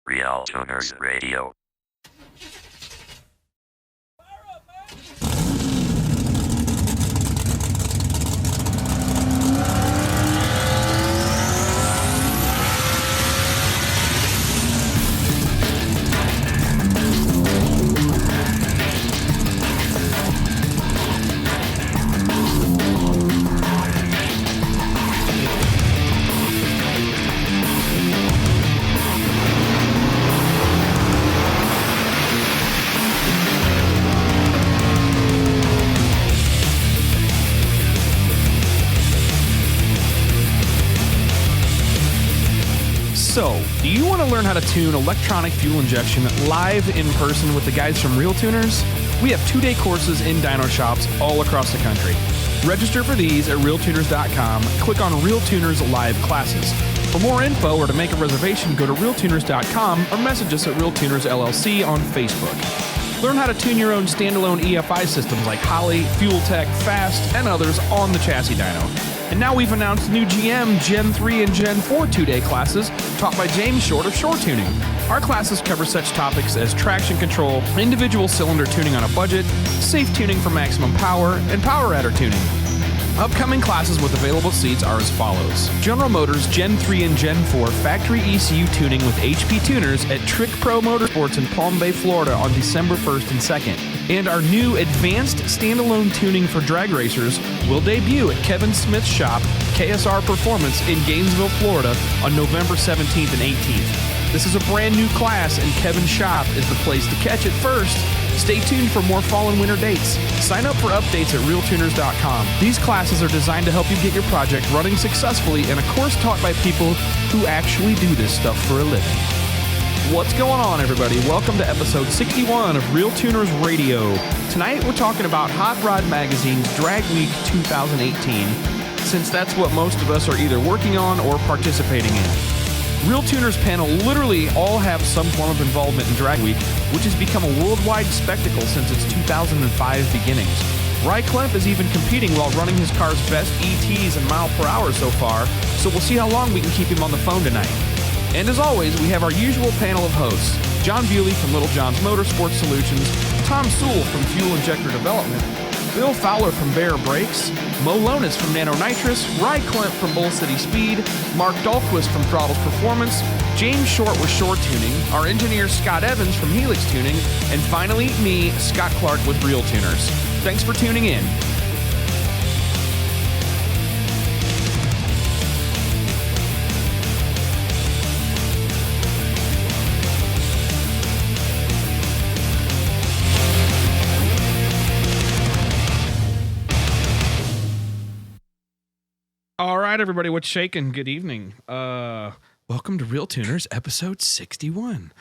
RealTuners Radio. So, do you want to learn how to tune electronic fuel injection live in person with the guys from RealTuners? We have 2-day courses in dyno shops all across the country. Register for these at RealTuners.com. Click on RealTuners Live Classes. For more info or to make a reservation, go to RealTuners.com or message us at RealTuners LLC on Facebook. Learn how to tune your own standalone EFI systems like Holley, Fuel Tech, Fast, and others on the chassis dyno. And now we've announced new GM, Gen 3, and Gen 4 2-day classes taught by James Short of Shore Tuning. Our classes cover such topics as traction control, individual cylinder tuning on a budget, safe tuning for maximum power, and power adder tuning. Upcoming classes with available seats are as follows. General Motors Gen 3 and Gen 4 factory ECU tuning with HP tuners at Trick Pro Motorsports in Palm Bay, Florida on December 1st and 2nd. And our new advanced standalone tuning for drag racers will debut at Kevin Smith's shop, KSR Performance in Gainesville, Florida on November 17th and 18th. This is a brand new class and Kevin's shop is the place to catch it first. Stay tuned for more fall and winter dates. Sign up for updates at RealTuners.com. These classes are designed to help you get your project running successfully in a course taught by people who actually do this stuff for a living. What's going on, everybody? Welcome to episode 61 of RealTuners Radio. Tonight we're talking about Hot Rod Magazine's Drag Week 2018, since that's what most of us are either working on or participating in. RealTuners panel literally all have some form of involvement in Drag Week, which has become a worldwide spectacle since its 2005 beginnings. Rye Klemp is even competing while running his car's best ETs in mile per hour so far, so we'll see how long we can keep him on the phone tonight. And as always, we have our usual panel of hosts: John Bewley from Little John's Motorsports Solutions, Tom Sewell from Fuel Injector Development, Bill Fowler from Bear Brakes, Mo Lonis from Nano Nitrous, Rye Klemp from Bull City Speed, Mark Dahlquist from Throttles Performance, James Short with Shore Tuning, our engineer Scott Evans from Helix Tuning, and finally me, Scott Clark with RealTuners. Thanks for tuning in. All right, everybody, what's shaking? Good evening. Welcome to RealTuners, episode 61.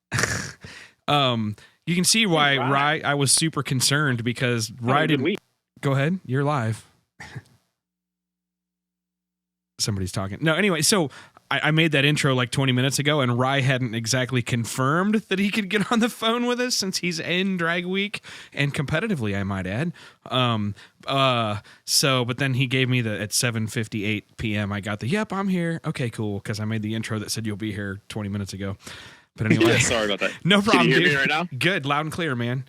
You can see why Rye, I was super concerned because Rye didn't... Go ahead, you're live. Somebody's talking. No, anyway, so I made that intro like 20 minutes ago, and Rye hadn't exactly confirmed that he could get on the phone with us since he's in Drag Week, and competitively, I might add. But then he gave me at 7:58 p.m. I got yep, I'm here. Okay, cool, because I made the intro that said you'll be here 20 minutes ago. But anyway. Yeah, sorry about that. No problem, Can you hear dude. me right now? Good, loud and clear, man.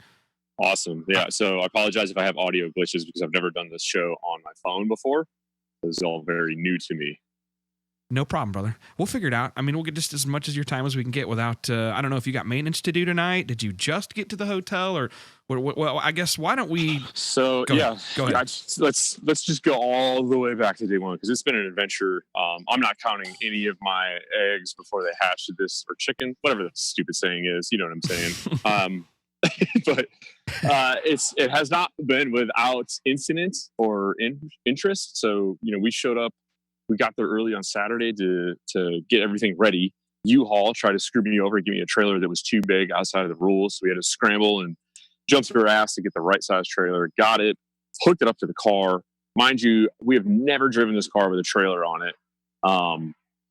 Awesome. Yeah, so I apologize if I have audio glitches because I've never done this show on my phone before. This is all very new to me. No problem, brother. We'll figure it out. I mean, we'll get just as much as your time as we can get without, I don't know if you got maintenance to do tonight. Did you just get to the hotel or, well, I guess, why don't we... So, Go ahead. let's just go all the way back to day one because it's been an adventure. I'm not counting any of my eggs before they hatch to this, or chicken, whatever the stupid saying is. You know what I'm saying? But it has not been without incident or interest. So, we showed up. We got there early on Saturday to get everything ready. U-Haul tried to screw me over and give me a trailer that was too big outside of the rules. So we had to scramble and jump through our ass to get the right size trailer. Got it, hooked it up to the car. Mind you, we have never driven this car with a trailer on it.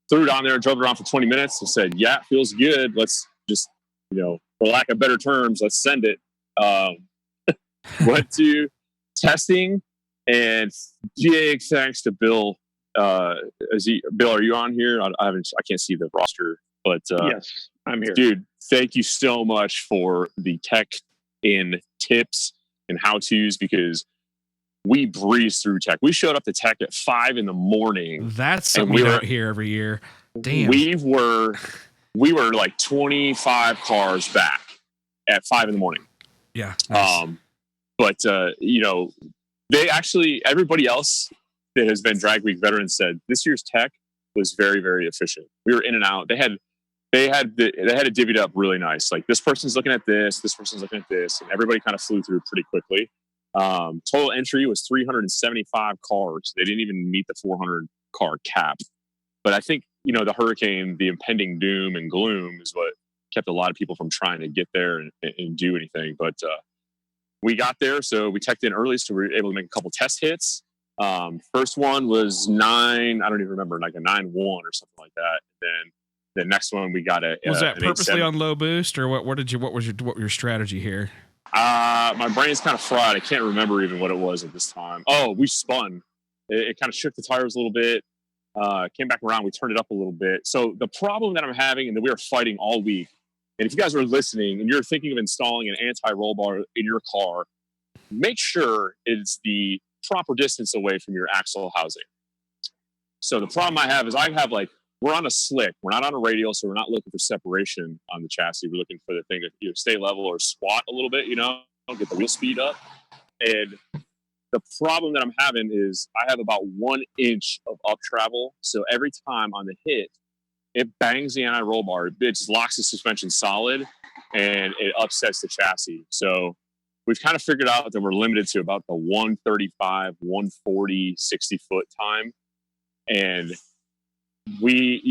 Threw it on there, drove it around for 20 minutes and said, yeah, it feels good. Let's just, for lack of better terms, let's send it. Went to testing, and big thanks to Bill. Bill, are you on here? I can't see the roster, but yes. I'm here. Dude, thank you so much for the tech and tips and how-tos, because we breezed through tech. We showed up to tech at 5 a.m. That's something we don't hear every year. Damn. We were like 25 cars back at 5 a.m. Yeah. Nice. But they actually, everybody else that has been Drag Week veterans said this year's tech was very, very efficient. We were in and out. They had it divvied up really nice. Like, this person's looking at this person's looking at this, and everybody kind of flew through pretty quickly. Total entry was 375 cars. They didn't even meet the 400 car cap. But I think, the hurricane, the impending doom and gloom is what kept a lot of people from trying to get there and do anything. But we got there, so we teched in early, so we were able to make a couple test hits. First one was 9, I don't even remember, like a 9.1 or something like that. Then the next one we got was that purposely on low boost, or what was your strategy here? My brain's kind of fried. I can't remember even what it was at this time. Oh, we spun. It kind of shook the tires a little bit. Came back around. We turned it up a little bit. So the problem that I'm having, and that we are fighting all week, and if you guys are listening and you're thinking of installing an anti-roll bar in your car, make sure it's the proper distance away from your axle housing. So the problem I have is we're on a slick. We're not on a radial, so we're not looking for separation on the chassis. We're looking for the thing to either stay level or squat a little bit, get the wheel speed up. And the problem that I'm having is I have about 1 inch of up travel. So every time on the hit, it bangs the anti-roll bar. It just locks the suspension solid, and it upsets the chassis. So we've kind of figured out that we're limited to about the 135, 140, 60-foot time. And we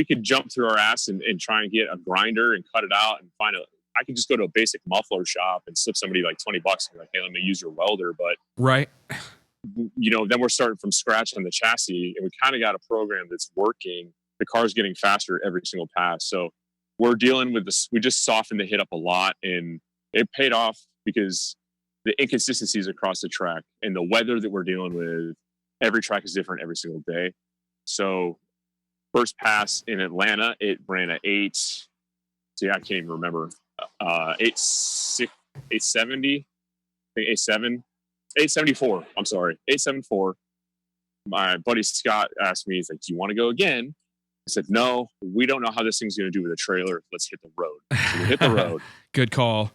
could jump through our ass and try and get a grinder and cut it out and I could just go to a basic muffler shop and slip somebody like $20 and be like, hey, let me use your welder. But right. Then we're starting from scratch on the chassis, and we kind of got a program that's working. The car's getting faster every single pass. So we're dealing with this. We just softened the hit up a lot, and it paid off because the inconsistencies across the track and the weather that we're dealing with, every track is different every single day. So first pass in Atlanta, it ran at 8. So yeah, I can't even remember. 870, I think 874. I'm sorry, 874. My buddy Scott asked me, he's like, "Do you want to go again?" I said, "No, we don't know how this thing's going to do with a trailer. Let's hit the road." So we hit the road. Good call.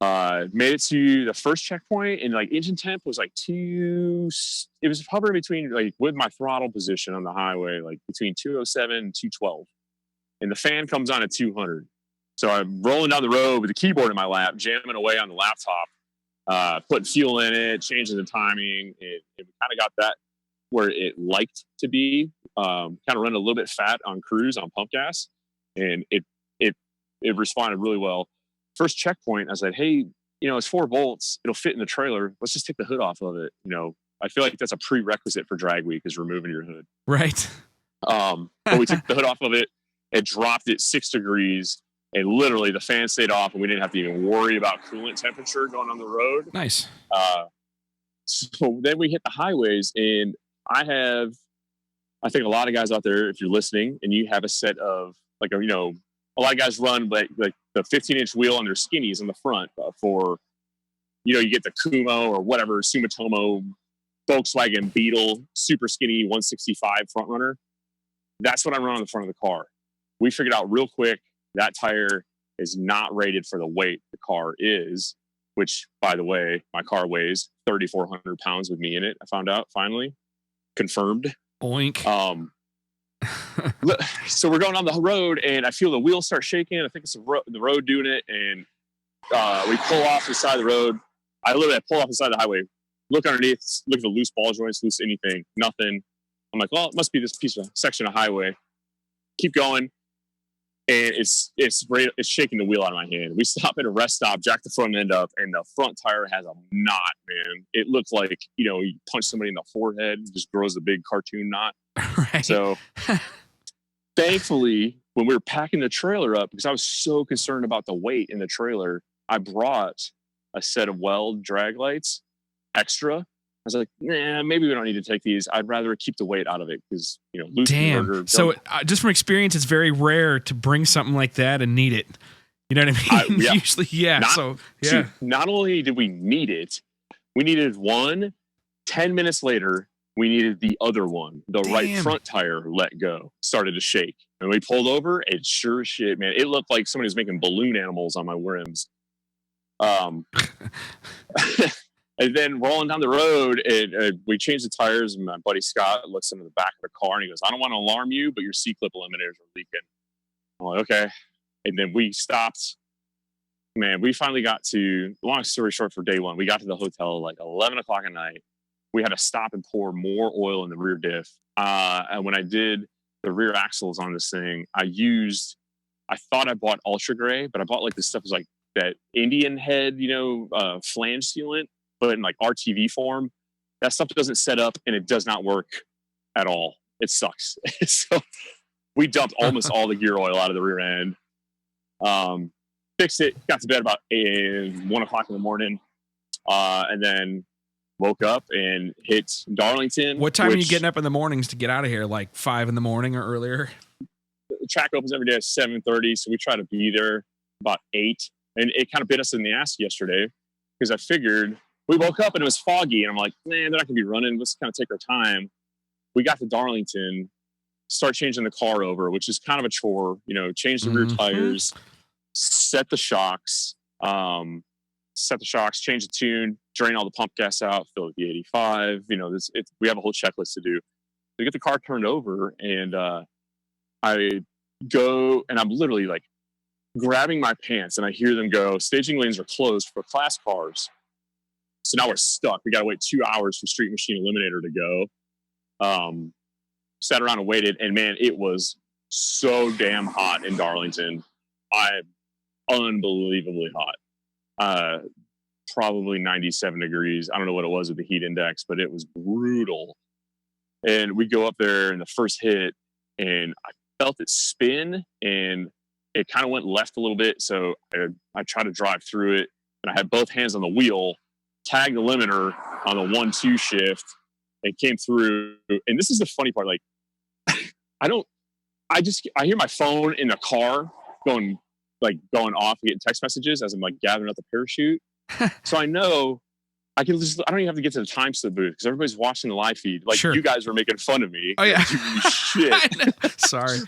Made it to the first checkpoint, and like engine temp was like 2. It was hovering between, like, with my throttle position on the highway, like between 207 and 212, and the fan comes on at 200. So I'm rolling down the road with the keyboard in my lap, jamming away on the laptop, putting fuel in it, changing the timing. It kind of got that where it liked to be, kind of running a little bit fat on cruise on pump gas, and it responded really well. First checkpoint, I said, "Hey, it's 4 bolts. It'll fit in the trailer. Let's just take the hood off of it." I feel like that's a prerequisite for Drag Week, is removing your hood. Right. But we took the hood off of it. It dropped it 6 degrees. And literally the fan stayed off, and we didn't have to even worry about coolant temperature going on the road. Nice. So then we hit the highways, and I think a lot of guys out there, if you're listening and you have a set of a lot of guys run like the 15-inch wheel on their skinnies in the front for, you get the Kumo or whatever, Sumitomo, Volkswagen Beetle, super skinny 165 front runner. That's what I run on the front of the car. We figured out real quick, that tire is not rated for the weight the car is, which, by the way, my car weighs 3,400 pounds with me in it. I found out, finally. Confirmed. Boink. So we're going on the road, and I feel the wheels start shaking. I think it's the road doing it, and we pull off the side of the road. I pull off the side of the highway, look underneath, look at the loose ball joints, loose anything, nothing. I'm like, well, it must be this section of highway. Keep going. And it's shaking the wheel out of my hand. We stop at a rest stop, jack the front end up, and the front tire has a knot, man. It looks like, you punch somebody in the forehead, just grows a big cartoon knot. Right. So thankfully, when we were packing the trailer up, because I was so concerned about the weight in the trailer, I brought a set of Weld drag lights extra. I was like, nah, maybe we don't need to take these. I'd rather keep the weight out of it because, loose burger. So just from experience, it's very rare to bring something like that and need it. You know what I mean? Yeah. Usually, yeah. Not only did we need it, we needed one. 10 minutes later, we needed the other one. The right front tire let go, started to shake. And we pulled over. It sure as shit, man. It looked like somebody was making balloon animals on my rims. And then rolling down the road, we changed the tires, and my buddy Scott looks into the back of the car, and he goes, I don't want to alarm you, but your C-clip eliminators are leaking. I'm like, okay. And then we stopped. Man, we finally got to, long story short for day one, we got to the hotel like 11 o'clock at night. We had to stop and pour more oil in the rear diff. And when I did the rear axles on this thing, I thought I bought Ultra Gray, but I bought like this stuff is like that Indian head, flange sealant, but in like RTV form. That stuff doesn't set up and it does not work at all. It sucks. So we dumped almost all the gear oil out of the rear end. Fixed it, got to bed about 1 o'clock in the morning, and then woke up and hit Darlington. What time are you getting up in the mornings to get out of here? Like 5 a.m. or earlier? The track opens every day at 7:30, so we try to be there about 8. And it kind of bit us in the ass yesterday because I figured we woke up and it was foggy, and I'm like, man, they're not gonna be running. Let's kind of take our time. We got to Darlington, start changing the car over, which is kind of a chore. Change the rear tires, set the shocks, change the tune, drain all the pump gas out, fill it with the 85. We have a whole checklist to do. We get the car turned over, and I go, and I'm literally like grabbing my pants, and I hear them go, staging lanes are closed for class cars. So now we're stuck. We got to wait 2 hours for Street Machine Eliminator to go. Sat around and waited, and man, it was so damn hot in Darlington. Unbelievably hot. Probably 97 degrees. I don't know what it was with the heat index, but it was brutal. And we go up there in the first hit, and I felt it spin, and it kind of went left a little bit. So I tried to drive through it, and I had both hands on the wheel, tagged the limiter on the 1-2 shift, and came through. And this is the funny part. Like, I hear my phone in the car going off and getting text messages as I'm like gathering up the parachute. So I know I don't even have to get to the time slip booth because everybody's watching the live feed. Like, you guys were making fun of me. Oh yeah. Shit. Sorry.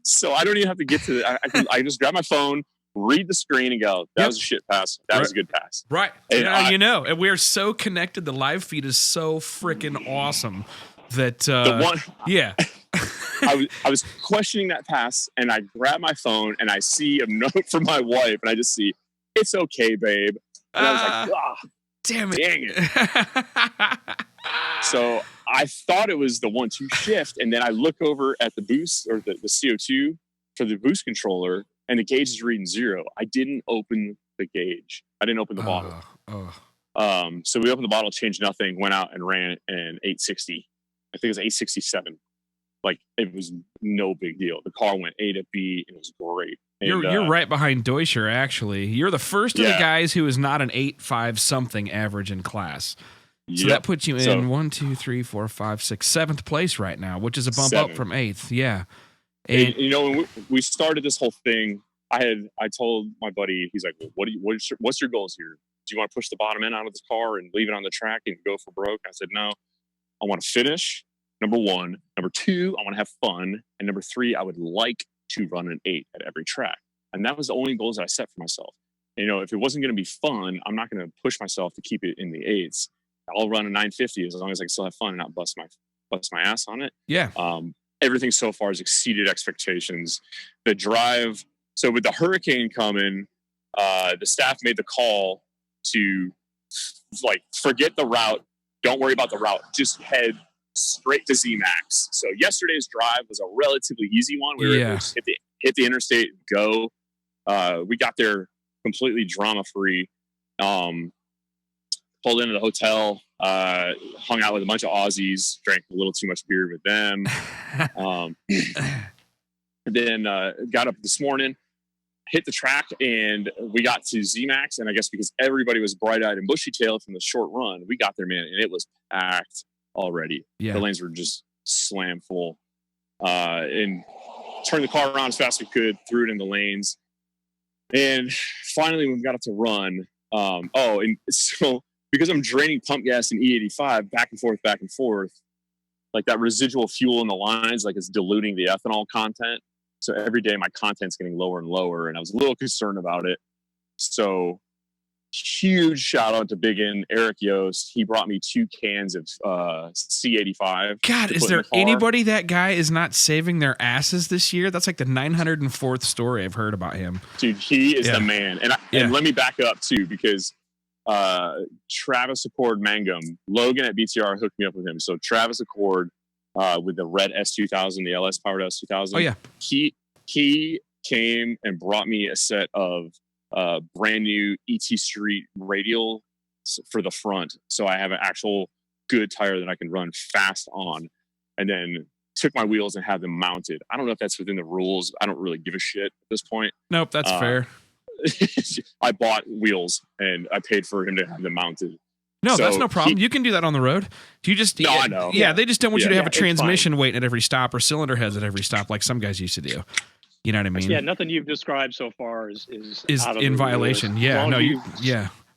So I don't even have to get to I just grab my phone, read the screen, and go, that was a shit pass. That was a good pass. Right. And and we're so connected. The live feed is so freaking awesome that I was questioning that pass, and I grab my phone and I see a note from my wife, and I just see, it's okay, babe. And I was like, damn it. Dang it. So I thought it was the 1-2 shift, and then I look over at the boost or the CO2 for the boost controller, and the gauge is reading 0. I didn't open the gauge. I didn't open the bottle. So we opened the bottle, changed nothing, went out and ran an 860. I think it was 867. Like, it was no big deal. The car went A to B, and it was great. And, you're right behind Deutscher, actually. You're the first of the guys who is not an 8.5 something average in class. So that puts you in 1, 2, 3, 4, 5, 6, 7th place right now, which is a bump up from 8th. Yeah. And when we started this whole thing, I told my buddy, he's like, well, what's your goals here? Do you want to push the bottom end out of this car and leave it on the track and go for broke? I said, no, I want to finish. Number 1. Number 2, I want to have fun. And number 3, I would like to run an 8 at every track. And that was the only goals that I set for myself. If it wasn't going to be fun, I'm not going to push myself to keep it in the 8s. I'll run a 950 as long as I can still have fun and not bust my ass on it. Yeah. Everything so far has exceeded expectations. The drive. So with the hurricane coming, the staff made the call to forget the route. Don't worry about the route. Just head straight to ZMAX. So yesterday's drive was a relatively easy one. We were able to just hit the interstate and go. We got there completely drama free. Pulled into the hotel, hung out with a bunch of Aussies, drank a little too much beer with them. And then got up this morning, hit the track, and we got to ZMAX, and I guess because everybody was bright-eyed and bushy-tailed from the short run, we got there, man, and it was packed already. Yeah. The lanes were just slam full. And turned the car around as fast as we could, threw it in the lanes. And finally, when we got up to run, and so because I'm draining pump gas in E85 back and forth, like that residual fuel in the lines, like it's diluting the ethanol content. So every day my content's getting lower and lower, and I was a little concerned about it. So huge shout out to Biggin, Eric Yost. He brought me 2 cans of C85. God, is there anybody that guy is not saving their asses this year? That's like the 904th story I've heard about him. Dude, he is the man. And let me back up too, because Travis Accord Mangum, Logan at BTR hooked me up with him. So Travis Accord with the red S2000, the LS powered S2000. Oh yeah. He came and brought me a set of brand new ET Street radial for the front. So I have an actual good tire that I can run fast on, and then took my wheels and had them mounted. I don't know if that's within the rules. I don't really give a shit at this point. Nope. That's fair. I bought wheels and I paid for him to have them mounted. No, so that's no problem. You can do that on the road. Do you just? No, I know. Yeah, they just don't want you to have a transmission waiting at every stop or cylinder heads at every stop like some guys used to do. You know what I mean? Yeah, nothing you've described so far is out of in violation. Yeah, no,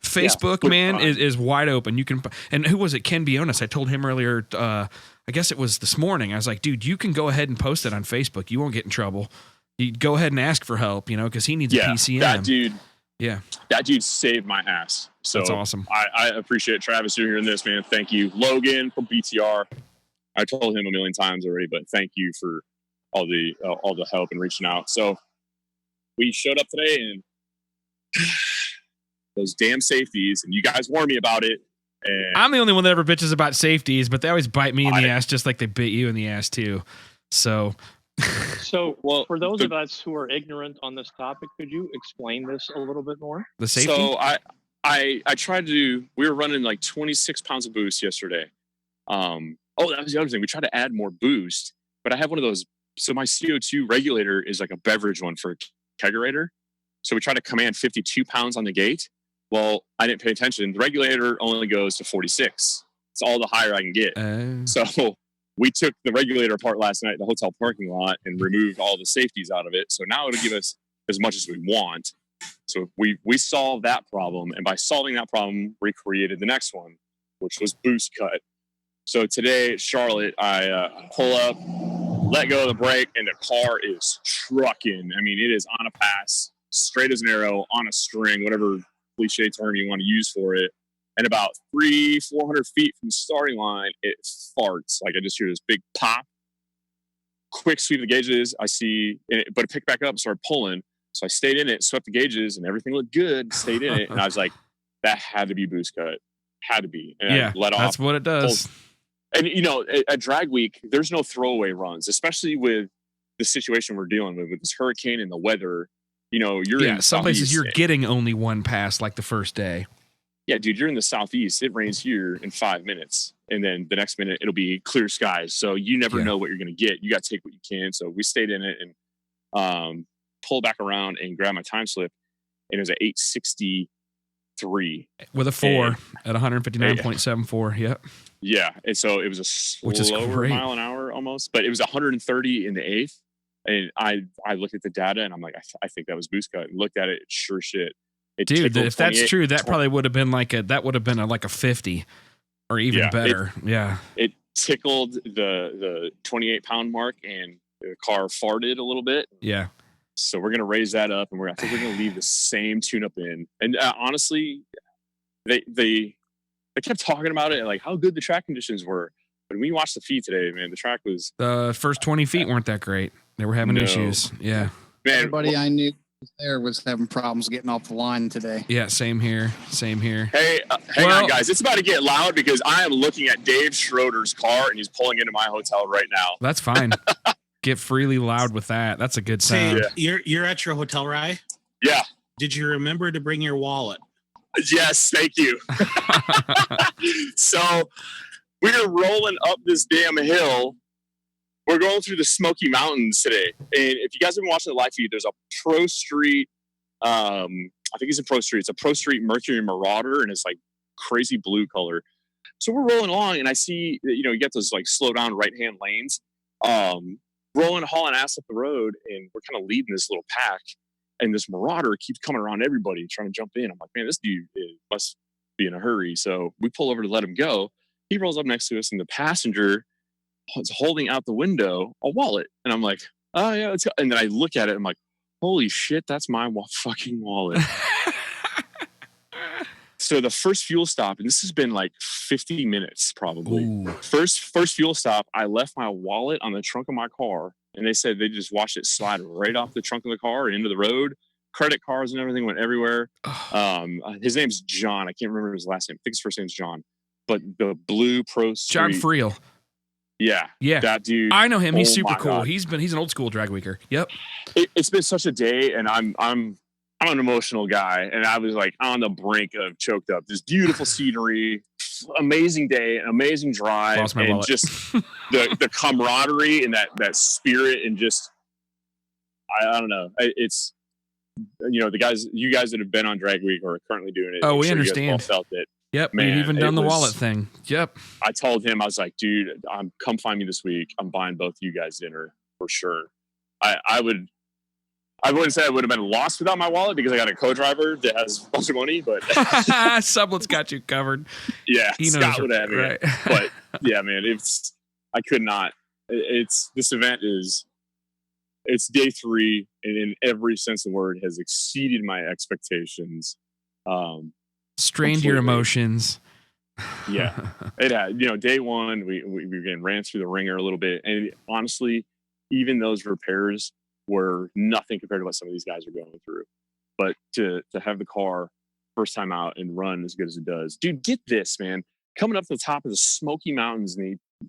Facebook, man, is wide open. You can, and who was it? Ken Bionis. I told him earlier. I guess it was this morning. I was like, dude, you can go ahead and post it on Facebook. You won't get in trouble. You go ahead and ask for help. You know, because he needs a PCM. That dude. Yeah, that dude saved my ass. So that's awesome. I appreciate Travis. You're hearing this, man. Thank you, Logan from BTR. I told him a million times already, but thank you for all the help and reaching out. So we showed up today, and those damn safeties, and you guys warned me about it. And I'm the only one that ever bitches about safeties, but they always bite me in the ass just like they bit you in the ass too. So for those of us who are ignorant on this topic, could you explain this a little bit more? The safety? So I tried to, we were running like 26 pounds of boost yesterday. That was the other thing. We tried to add more boost, but I have one of those. So my CO2 regulator is like a beverage one for a kegerator. So we try to command 52 pounds on the gate. Well, I didn't pay attention. The regulator only goes to 46. It's all the higher I can get. So we took the regulator apart last night at the hotel parking lot and removed all the safeties out of it. So now it'll give us as much as we want. So we solved that problem. And by solving that problem, we created the next one, which was boost cut. So today at Charlotte, I pull up, let go of the brake, and the car is trucking. I mean, it is on a pass, straight as an arrow, on a string, whatever cliche term you want to use for it. And about 300-400 feet from the starting line, it farts. Like I just hear this big pop. Quick sweep of the gauges. I see, but it picked back up and started pulling. So I stayed in it, swept the gauges, and everything looked good. Stayed in it, and I was like, that had to be boost cut. Had to be. And I let off. That's what it does. And, you know, at drag week, there's no throwaway runs, especially with the situation we're dealing with this hurricane and the weather. You know, you're in the some places Southeast. You're getting only one pass like the first day. Yeah, dude, you're in the Southeast. It rains here in 5 minutes. And then the next minute, it'll be clear skies. So you never know what you're going to get. You got to take what you can. So we stayed in it and pulled back around and grabbed my time slip. And it was at 863. With a 4 at 159.74. Yep. Yeah. And so it was a slower mile an hour almost, but it was 130 in the eighth. And I looked at the data and I'm like, I think that was boost cut. And looked at it, sure shit. Dude, if that's true, that probably would have been like a 50 or even better. It tickled the 28 pound mark and the car farted a little bit. Yeah. So we're going to raise that up and I think we're going to leave the same tune up in. And honestly, they kept talking about it and like how good the track conditions were. But when we watched the feed today, man, the track was... The first 20 feet weren't that great. They were having issues. Yeah. Man, everybody I knew there was having problems getting off the line today. Yeah, same here. Hey, hang on, guys. It's about to get loud because I am looking at Dave Schroeder's car and he's pulling into my hotel right now. That's fine. Get freely loud with that. That's a good sound. You're at your hotel, right? Yeah. Did you remember to bring your wallet? Yes, thank you. So we're rolling up this damn hill. We're going through the Smoky Mountains today. And if you guys have been watching the live feed, there's a pro street I think he's a Pro Street. It's a Pro Street Mercury Marauder, and it's like crazy blue color. So we're rolling along, and I see, you get those like slow down right hand lanes, rolling, hauling ass up the road, and we're kind of leading this little pack. And this Marauder keeps coming around everybody trying to jump in. I'm like, man, this dude must be in a hurry. So we pull over to let him go. He rolls up next to us, and the passenger is holding out the window a wallet. And I'm like, oh, yeah. Let's go. And then I look at it. I'm like, holy shit, that's my fucking wallet. So the first fuel stop, and this has been like 50 minutes probably. Ooh. First fuel stop, I left my wallet on the trunk of my car, and they said they just watched it slide right off the trunk of the car and into the road. Credit cards and everything went everywhere. His name's John. I can't remember his last name. I think his first name's John. But the blue Pro Street. John Friel. Yeah. That dude. I know him. He's super cool. God. He's an old school drag weeker. Yep. It's been such a day, and I'm an emotional guy, and I was like on the brink of choked up. This beautiful scenery, amazing day, an amazing drive, Lost my and wallet. just the camaraderie and that spirit, and just I don't know. It's you guys that have been on Drag Week or are currently doing it. Oh, we you guys understand. all felt it. Yep. Man, We've even done the it was- wallet thing. Yep. I told him, I was like, dude, come find me this week. I'm buying both you guys dinner for sure. I wouldn't say I would have been lost without my wallet because I got a co-driver that has a bunch of money, but Sublet's got you covered. yeah, He knows Scott would have right. it. But yeah, man, I could not. This event it's day 3, and in every sense of the word has exceeded my expectations. Strained your completely. emotions. Yeah, it had. Day 1 we again ran through the ringer a little bit, and honestly, even those repairs were nothing compared to what some of these guys are going through. But to have the car first time out and run as good as it does, dude, get this, man. Coming up to the top of the Smoky Mountains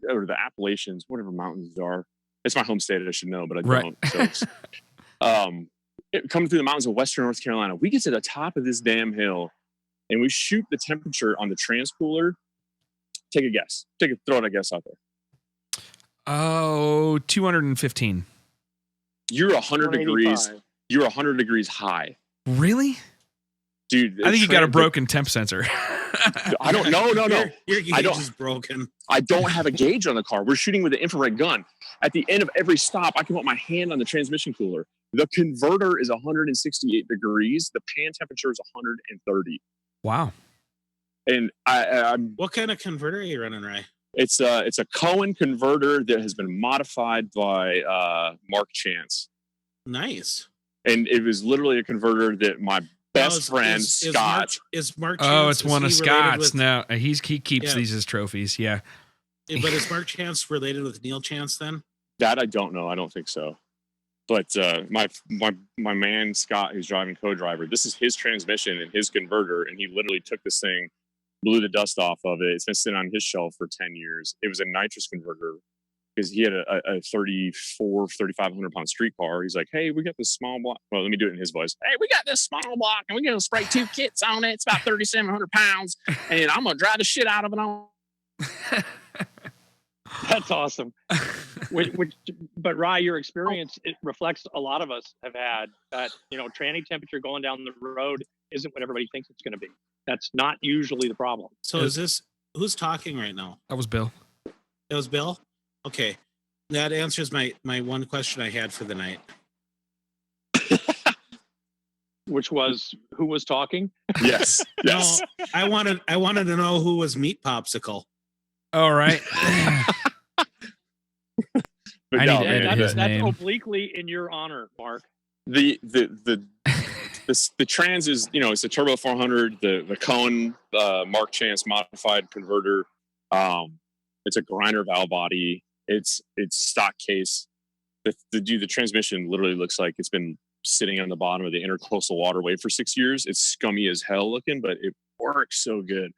or the Appalachians, whatever mountains are. It's my home state, I should know, but I don't. So coming through the mountains of Western North Carolina, we get to the top of this damn hill, and we shoot the temperature on the transpooler. Take a guess. Throw a guess out there. Oh, 215. You're 100 degrees. 185. You're 100 degrees high, Really? dude. I think you got a broken temp sensor. I don't know. No. Your I gauge don't- is broken. I don't have a gauge on the car. We're shooting with an infrared gun. At the end of every stop, I can put my hand on the transmission cooler. The converter is 168 degrees. The pan temperature is 130. Wow. And I'm What kind of converter are you running, Ray? it's a Cohen converter that has been modified by Mark Chance. Nice. And it was literally a converter that my best Now, friend Scott. Is Mark Oh, Chance, it's one of is he related Scott's. with- No, he keeps Yeah. these as trophies. Yeah. But is Mark Chance related with Neil Chance then? That I don't know. I don't think so. But my man Scott, who's driving co-driver, this is his transmission and his converter, and he literally took this thing, blew the dust off of it. It's been sitting on his shelf for 10 years. It was a nitrous converter because he had a 3,500 pound street car. He's like, hey, we got this small block. Well, let me do it in his voice. Hey, we got this small block, and we're gonna spray 2 kits on it. It's about 3,700 pounds, and I'm gonna drive the shit out of it on. That's awesome. But Rye, your experience, it reflects a lot of us have had that, tranny temperature going down the road isn't what everybody thinks it's going to be. That's not usually the problem. So is this who's talking right now? That was Bill. That was Bill? Okay. That answers my one question I had for the night. Which was who was talking? Yes, yes. No, I wanted to know who was Meat Popsicle. All right. But I no, need to man, edit his That's name. obliquely in your honor, Mark. the trans is, it's a turbo 400, the Cohen Mark Chance modified converter. It's a grinder valve body. It's stock case. The transmission literally looks like it's been sitting on the bottom of the intercoastal waterway for 6 years. It's scummy as hell looking, but it works so good.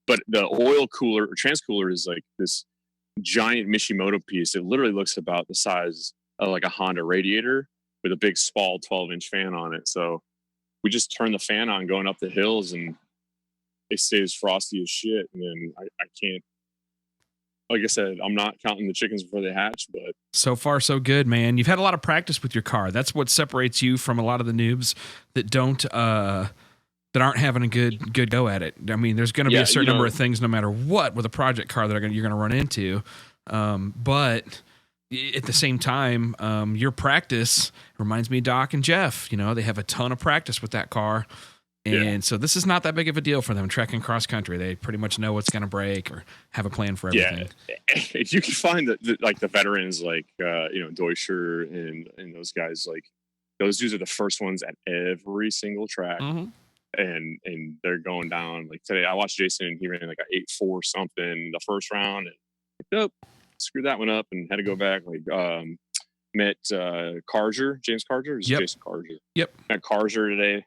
But the oil cooler or trans cooler is like this giant Mishimoto piece. It literally looks about the size of like a Honda radiator with a big Spall 12-inch fan on it. So we just turn the fan on going up the hills, and it stays frosty as shit. And then I can't. like I said, I'm not counting the chickens before they hatch, but So far, so good, man. You've had a lot of practice with your car. That's what separates you from a lot of the noobs that don't that aren't having a good go at it. I mean, there's going to be a certain number of things, no matter what, with a project car that you're going to run into. But at the same time, your practice reminds me of Doc and Jeff. You know, they have a ton of practice with that car. And so this is not that big of a deal for them trekking cross country. They pretty much know what's going to break or have a plan for everything. Yeah, if you can find the veterans like Deutscher and those guys, like those dudes are the first ones at every single track, and they're going down. Like today, I watched Jason and he ran like a 8.4 something the first round, and screwed that one up and had to go back. Like met Carger, James Carger, Jason Carger. Yep, met Carger today.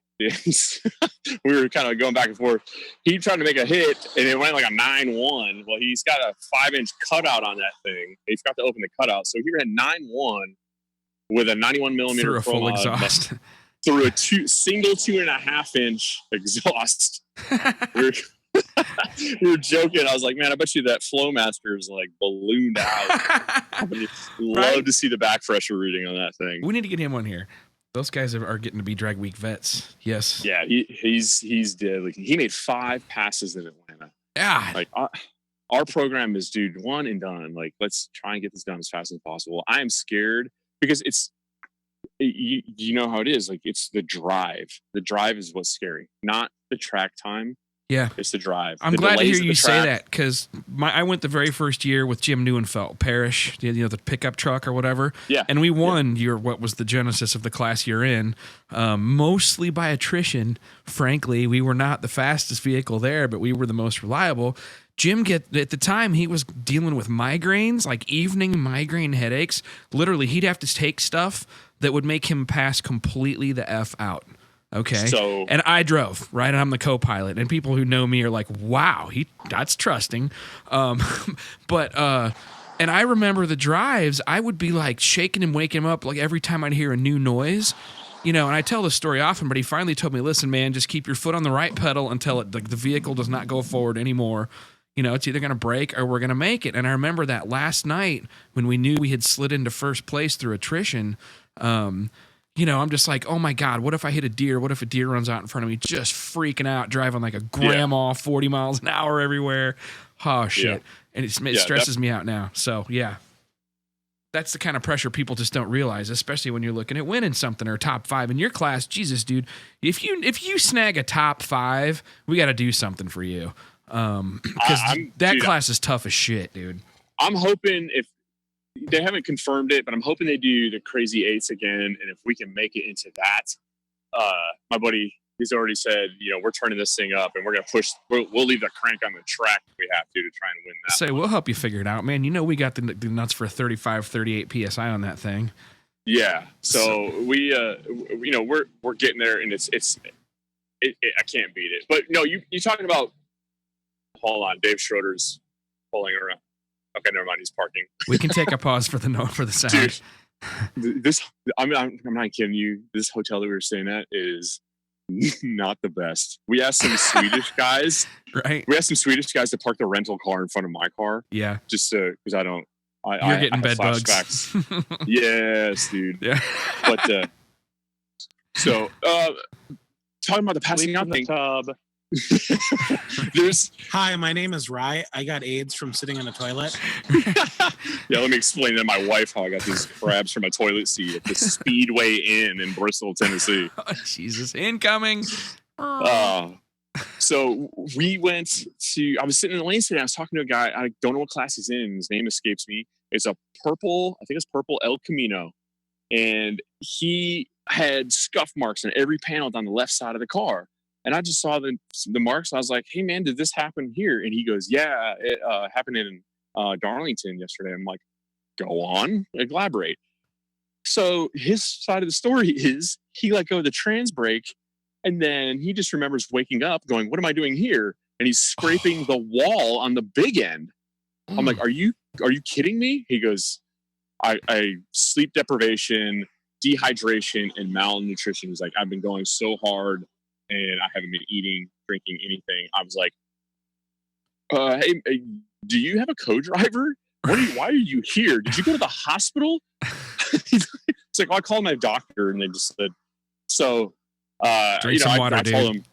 We were kind of going back and forth. He tried to make a hit and it went like a 9.1. Well, he's got a 5-inch cutout on that thing. He forgot to open the cutout. So he ran 9.1 with a 91 millimeter through a full exhaust. Through a single 2.5-inch exhaust. we were joking. I was like, man, I bet you that Flowmaster is like ballooned out. I would love to see the back pressure reading on that thing. We need to get him on here. Those guys are getting to be drag week vets. Yes. Yeah, he's dead. Like, he made 5 passes in Atlanta. Yeah. Like our program is, dude, one and done. Like, let's try and get this done as fast as possible. I am scared because you know how it is. Like, it's the drive. The drive is what's scary, not the track time. Yeah, it's the drive. I'm glad to hear you say that because I went the very first year with Jim Neuenfeld, Parrish, the pickup truck or whatever. Yeah, and we won what was the genesis of the class you're in, mostly by attrition. Frankly, we were not the fastest vehicle there, but we were the most reliable. Jim at the time he was dealing with migraines, like evening migraine headaches. Literally, he'd have to take stuff that would make him pass completely the F out. Okay. And I drove, right? And I'm the co-pilot. And people who know me are like, wow, that's trusting. But and I remember the drives, I would be like shaking and waking him up like every time I'd hear a new noise. And I tell this story often, but he finally told me, listen, man, just keep your foot on the right pedal until the vehicle does not go forward anymore. It's either going to break or we're going to make it. And I remember that last night when we knew we had slid into first place through attrition, I'm just like, oh my God, what if I hit a deer? What if a deer runs out in front of me? Just freaking out, driving like a grandma 40 miles an hour everywhere. Oh, shit. Yeah. And it stresses me out now. So, yeah. That's the kind of pressure people just don't realize, especially when you're looking at winning something or top 5 in your class. Jesus, dude, if you snag a top 5, we got to do something for you. Because class is tough as shit, dude. I'm hoping they haven't confirmed it, but I'm hoping they do the crazy 8s again. And if we can make it into that, my buddy, he's already said, we're turning this thing up and we're going to push, we'll leave the crank on the track if we have to try and win that. Say, we'll help you figure it out, man. We got the nuts for 35, 38 PSI on that thing. Yeah. So we, we're getting there and I can't beat it. But no, you're talking about, hold on, Dave Schroeder's pulling around. Okay, never mind. He's parking. We can take a pause for the sound. Dude, I'm not kidding you. This hotel that we were staying at is not the best. We asked some Swedish guys. Right. We asked some Swedish guys to park the rental car in front of my car. Yeah. Just because You're getting bed bugs. Yes, dude. Yeah. But so talking about the passing out thing. Hi, my name is Rye. I got AIDS from sitting in a toilet. Yeah, let me explain to my wife how I got these crabs from a toilet seat at the Speedway Inn in Bristol, Tennessee. Oh, Jesus, incoming. So we went I was sitting in the lane today. I was talking to a guy. I don't know what class he's in. His name escapes me. It's a purple, I think it's purple El Camino. And he had scuff marks on every panel down the left side of the car. And I just saw the marks. I was like, hey, man, did this happen here? And he goes, yeah, it happened in Darlington yesterday. I'm like, go on, elaborate. So his side of the story is he let go of the trans brake. And then he just remembers waking up going, what am I doing here? And he's scraping the wall on the big end. I'm like, are you kidding me? He goes, I sleep deprivation, dehydration, and malnutrition. He's like, I've been going so hard. And I haven't been eating, drinking anything. I was like, hey, do you have a co-driver? Why are you here? Did you go to the hospital? It's like, I called my doctor and they just said, so, Drink some water, I told dude. him,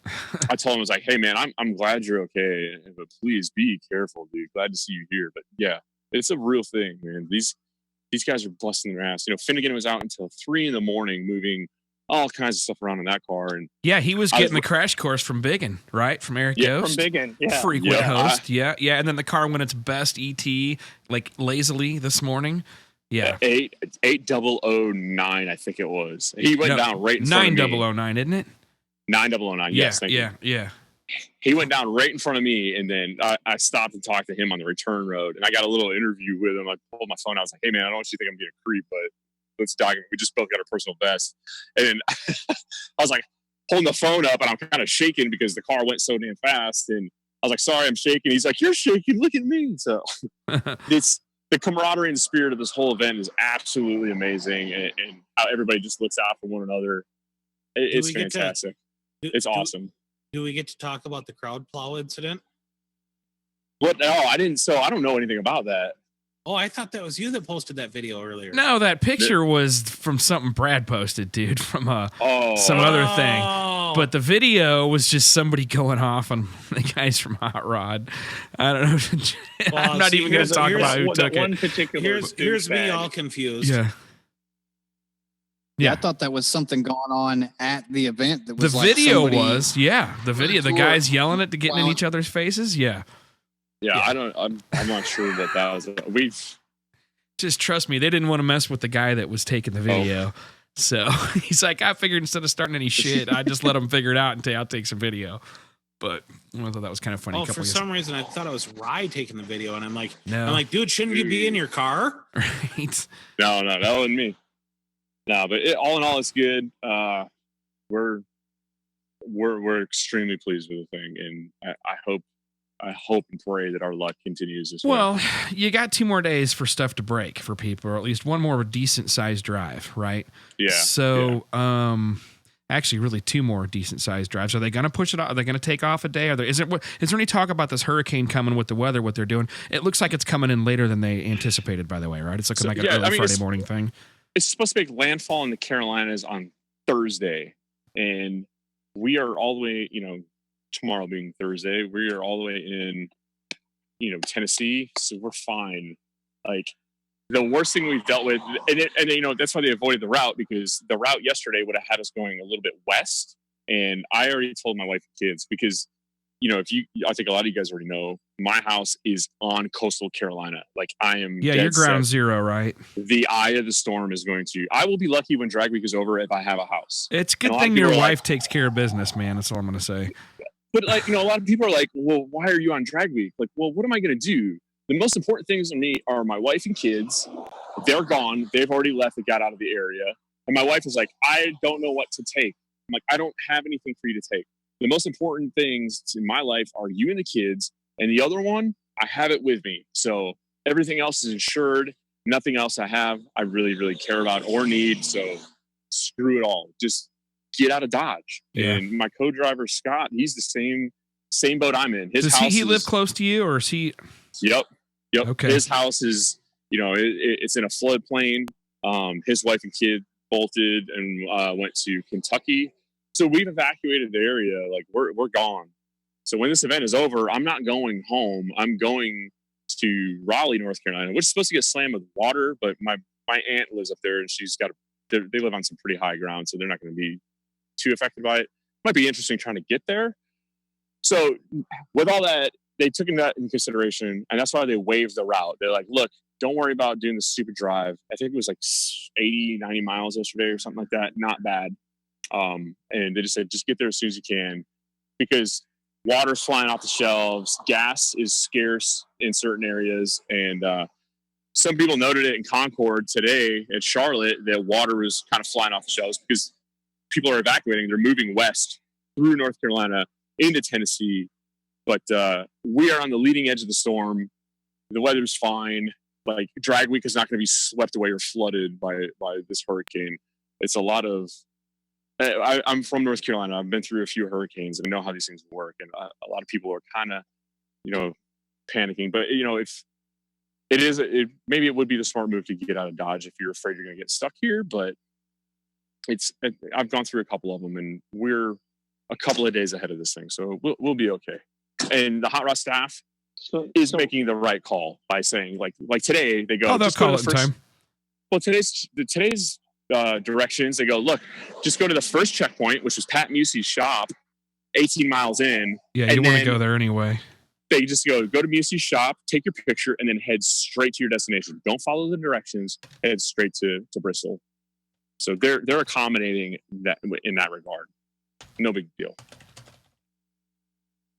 I was like, hey man, I'm glad you're okay, but please be careful, dude. Glad to see you here. But yeah, it's a real thing, man. These guys are busting their ass. Finnegan was out until 3 a.m, moving all kinds of stuff around in that car. And Yeah, he was getting the crash course from Biggin, right? From Eric Yeah, Ghost. From Biggin, yeah. Frequent Yeah, host. Yeah. And then the car went its best ET, like lazily this morning. Yeah. 8009, I think it was. He went down right in front of me. 9009, isn't it? 9009, yes, thank you. Yeah. He went down right in front of me, and then I stopped and talked to him on the return road, and I got a little interview with him. I pulled my phone out. I was like, hey man, I don't want you to think I'm being a creep, but let's document. We just both got our personal best. And then I was like holding the phone up, and I'm kind of shaking because the car went so damn fast. And I was like, sorry, I'm shaking. He's like, you're shaking. Look at me. So it's the camaraderie and spirit of this whole event is absolutely amazing, and how everybody just looks out for one another. It's fantastic. It's awesome. Do we get to talk about the crowd plow incident? What? No, I didn't. So I don't know anything about that. Oh, I thought that was you that posted that video earlier. No, that picture was from something Brad posted, dude, from some other thing. But the video was just somebody going off on the guys from Hot Rod. I don't know. Well, I'm not even going to talk about who took one it. particular Here's me douchebag. all confused. Yeah. Yeah, I thought that was something going on at the event. That The was like video somebody- was, the video, the guys yelling at, getting in each other's faces. Yeah. Yeah, I'm not sure what that was. Just trust me, they didn't want to mess with the guy that was taking the video. So he's like, I figured instead of starting any shit, I just let them figure it out and I'll take some video. But I thought that was kind of funny. Oh, for some reason, I thought it was Rye taking the video, and I'm like, dude, shouldn't you be in your car? Right. No, that wasn't me. No, but all in all, it's good. We're extremely pleased with the thing, and I hope and pray that our luck continues this way. Well, you got 2 more days for stuff to break for people, or at least one more decent sized drive, right? Yeah. So, actually, really 2 more decent sized drives. Are they going to push it off? Are they going to take off a day? Is there any talk about this hurricane coming with the weather? What they're doing? It looks like it's coming in later than they anticipated. By the way, right? It's looking like an early Friday morning thing. It's supposed to make landfall in the Carolinas on Thursday, and we are all the way, tomorrow being Thursday, we are all the way in, Tennessee, so we're fine. Like, the worst thing we've dealt with, and that's why they avoided the route, because the route yesterday would have had us going a little bit west, and I already told my wife and kids, because, I think a lot of you guys already know, my house is on coastal Carolina. Like, I am. Yeah, you're ground zero, right? The eye of the storm is I will be lucky when drag week is over if I have a house. It's a good thing your wife takes care of business, man. That's all I'm going to say. But a lot of people are like, well, why are you on drag week? Like, well, what am I going to do? The most important things to me are my wife and kids. They're gone. They've already left. They got out of the area. And my wife is like, I don't know what to take. I'm like, I don't have anything for you to take. The most important things in my life are you and the kids. And the other one, I have it with me. So everything else is insured. Nothing else I have, I really, really care about or need. So screw it all. Just get out of Dodge. Yeah. And my co-driver, Scott, he's the same boat I'm in. Does he live close to you, or is he? Yep. Okay. His house is, it's in a floodplain. His wife and kid bolted and went to Kentucky. So we've evacuated the area. Like, we're gone. So when this event is over, I'm not going home. I'm going to Raleigh, North Carolina, which is supposed to get slammed with water. But my aunt lives up there, and they live on some pretty high ground, so they're not going to be too affected by it. Might be interesting trying to get there. So with all that, they took that into consideration, and that's why they waived the route. They're like, look, don't worry about doing the stupid drive. I think it was like 80, 90 miles yesterday or something like that. Not bad. And they just said, just get there as soon as you can, because water's flying off the shelves. Gas is scarce in certain areas. And some people noted it in Concord today at Charlotte that water was kind of flying off the shelves because people are evacuating. They're moving west through North Carolina into Tennessee. But we are on the leading edge of the storm. The weather's fine. Like, drag week is not going to be swept away or flooded by this hurricane. It's a lot of... I'm from North Carolina. I've been through a few hurricanes and I know how these things work. And a lot of people are kind of, panicking. But if maybe it would be the smart move to get out of Dodge if you're afraid you're going to get stuck here. But I've gone through a couple of them, and we're a couple of days ahead of this thing, so we'll be okay. And the Hot Rod staff is making the right call by saying, like today they go, they'll call it in time. Well, today's directions, they go, look, just go to the first checkpoint, which was Pat Musey's shop, 18 miles in. Yeah, you want to go there anyway. They just go to Musey's shop, take your picture, and then head straight to your destination. Don't follow the directions. Head straight to Bristol. So they're accommodating that in that regard. No big deal.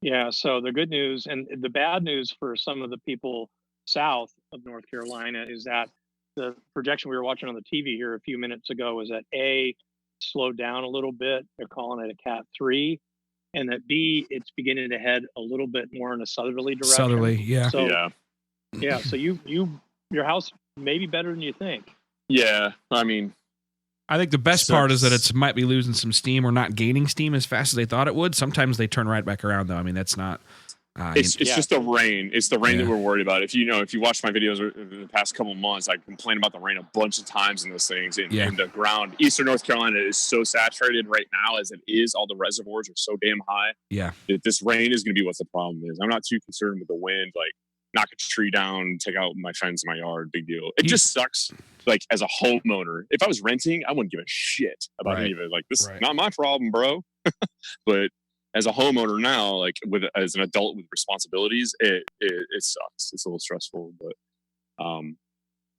Yeah. So the good news and the bad news for some of the people south of North Carolina is that the projection we were watching on the TV here a few minutes ago is that A, slowed down a little bit. They're calling it a Cat 3. And that B, it's beginning to head a little bit more in a southerly direction. Southerly, yeah. So, yeah. So your house may be better than you think. Yeah. I mean, I think the best part is that it might be losing some steam or not gaining steam as fast as they thought it would. Sometimes they turn right back around, though. I mean, that's not. It's just the rain. It's the rain that we're worried about. If you watch my videos in the past couple of months, I complained about the rain a bunch of times in those things. And the ground, Eastern North Carolina is so saturated right now as it is. All the reservoirs are so damn high. Yeah. This rain is going to be what the problem is. I'm not too concerned with the wind. Like, knock a tree down, take out my fence in my yard, big deal. It just sucks. Like, as a homeowner, if I was renting, I wouldn't give a shit about any of it. Like, this is not my problem, bro. But as a homeowner now, like as an adult with responsibilities, it sucks. It's a little stressful, but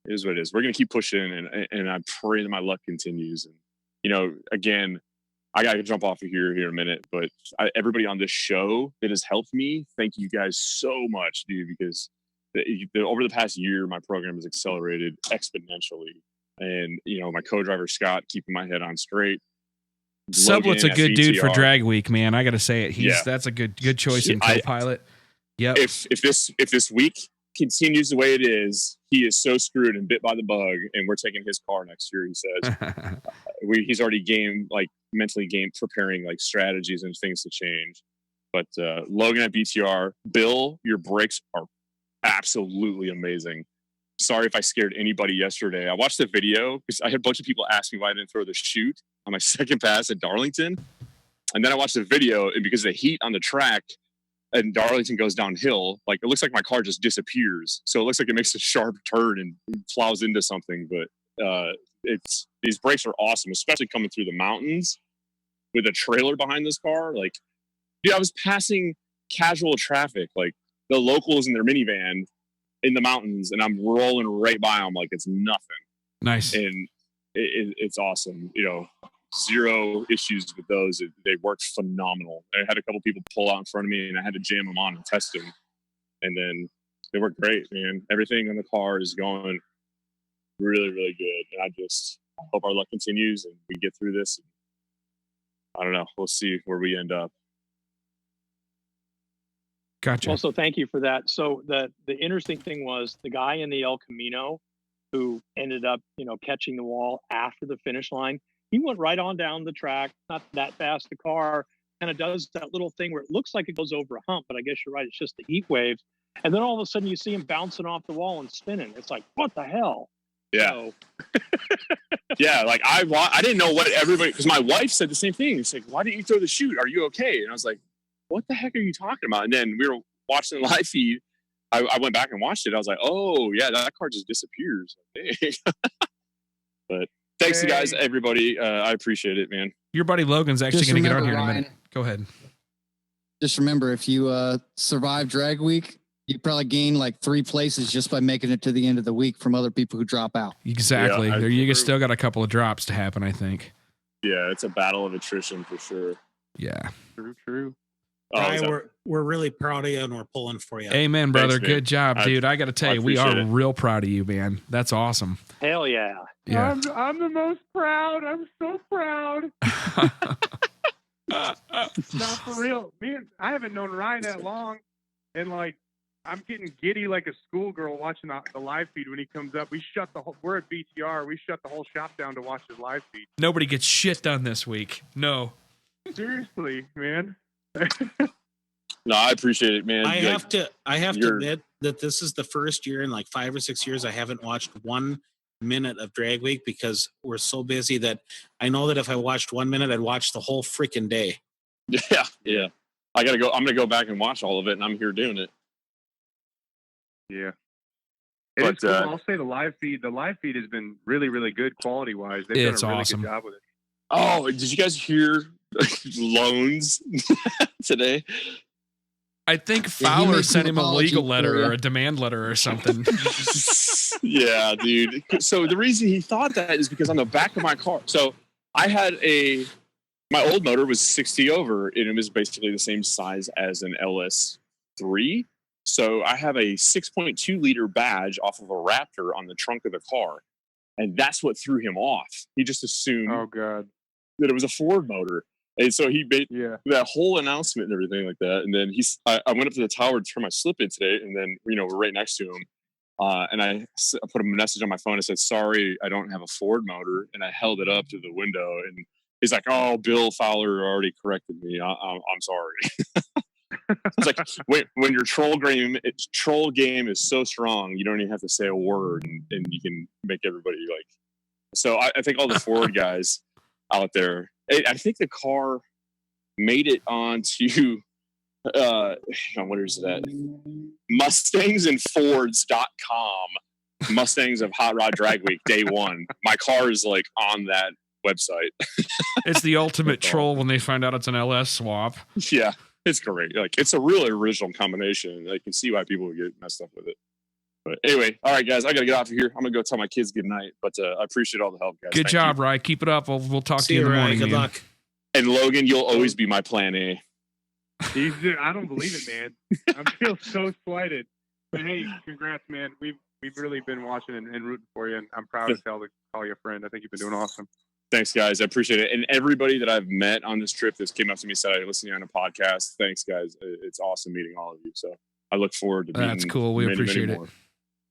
it is what it is. We're gonna keep pushing, and I pray that my luck continues. And again, I gotta jump off of here in a minute, but everybody on this show that has helped me, thank you guys so much, dude. Because over the past year, my program has accelerated exponentially, and my co-driver Scott keeping my head on straight. Sublet's a good dude for Drag Week, man. I got to say it. That's a good choice in co-pilot. Yep. If this week continues the way it is, he is so screwed and bit by the bug, and we're taking his car next year. He says he's already mentally preparing like strategies and things to change. But Logan at BTR, Bill, your brakes are absolutely amazing. Sorry if I scared anybody yesterday. I watched the video because I had a bunch of people ask me why I didn't throw the chute on my second pass at Darlington. And then I watched the video, and because of the heat on the track and Darlington goes downhill, like it looks like my car just disappears. So it looks like it makes a sharp turn and plows into something. But these brakes are awesome, especially coming through the mountains with a trailer behind this car. Like, dude, I was passing casual traffic, like the locals in their minivan in the mountains, and I'm rolling right by them like it's nothing. Nice. And it's awesome. Zero issues with those. They worked phenomenal. I had a couple people pull out in front of me, and I had to jam them on and test them. And then they worked great, man. Everything in the car is going really, really good. And I just hope our luck continues and we get through this. I don't know. We'll see where we end up. Gotcha. Also, thank you for that. So the interesting thing was the guy in the El Camino who ended up, catching the wall after the finish line. He went right on down the track, not that fast. The car kind of does that little thing where it looks like it goes over a hump, but I guess you're right. It's just the heat waves. And then all of a sudden you see him bouncing off the wall and spinning. It's like, what the hell? Yeah. So, yeah. Like I didn't know what everybody, because my wife said the same thing. It's like, why didn't you throw the chute? Are you okay? And I was like, what the heck are you talking about? And then we were watching the live feed. I went back and watched it. I was like, oh yeah, that car just disappears. But thanks, you guys, everybody. I appreciate it, man. Your buddy Logan's actually going to get on here in a minute. Go ahead. Just remember, if you survive Drag Week, you probably gain like 3 places just by making it to the end of the week from other people who drop out. Exactly. Yeah, you still got a couple of drops to happen, I think. Yeah, it's a battle of attrition for sure. Yeah. True. Brian, we're really proud of you, and we're pulling for you. Amen, brother. Thanks, good job, dude. I got to tell you, we are real proud of you, man. That's awesome. Hell yeah. Yeah. I'm the most proud. I'm so proud. Not for real. I haven't known Ryan that long, and like I'm getting giddy like a schoolgirl watching the live feed when he comes up. We're at BTR. We shut the whole shop down to watch his live feed. Nobody gets shit done this week. No. Seriously, man. No, I appreciate it, man. I Like, have to you're- admit that this is the first year in like 5 or 6 years I haven't watched 1 minute of Drag Week because we're so busy that I know that if I watched 1 minute, I'd watch the whole freaking day. Yeah. I'm gonna go back and watch all of it, and I'm here doing it. Yeah. But, It's cool. I'll say the live feed has been really, really good quality wise. They've It's done a really awesome. good job with it. Oh, did you guys hear loans today? I think he Fowler makes sent an him a legal apology letter for or ya. a demand letter or something. Yeah, dude. So the reason he thought that is because on the back of my car. So I had my old motor was 60 over, and it was basically the same size as an LS3. So I have a 6.2 liter badge off of a Raptor on the trunk of the car, and that's what threw him off. He just assumed Oh God. that it was a Ford motor, and so he Yeah. that whole announcement and everything like that. And then I went up to the tower to turn my slip in today, and then we're right next to him. And I put a message on my phone. I said, "Sorry, I don't have a Ford motor," and I held it up to the window. And he's like, "Oh, Bill Fowler already corrected me. I'm sorry." It's like when your troll game is so strong, you don't even have to say a word, and you can make everybody like. So I think all the Ford guys out there. I think the car made it onto. What is that? MustangsandFords.com. Mustangs of Hot Rod Drag Week, day one. My car is like on that website. It's the ultimate troll when they find out it's an LS swap. Yeah, it's great. Like, it's a really original combination. I can see why people would get messed up with it. But anyway, all right, guys, I got to get off of here. I'm going to go tell my kids good night. But I appreciate all the help, guys. Good Thank job, you. Rye. Keep it up. We'll talk See to you in the Ryan. morning. Good man. luck. And Logan, you'll always be my plan A. I don't believe it, man. I feel so slighted. But hey, congrats, man. We've really been watching and rooting for you, and I'm proud to call you a friend. I think you've been doing awesome. Thanks, guys. I appreciate it. And everybody that I've met on this trip that's came up to me said I listened to you on a podcast. Thanks, guys. It's awesome meeting all of you. So I look forward to meeting That's cool. We appreciate it. more.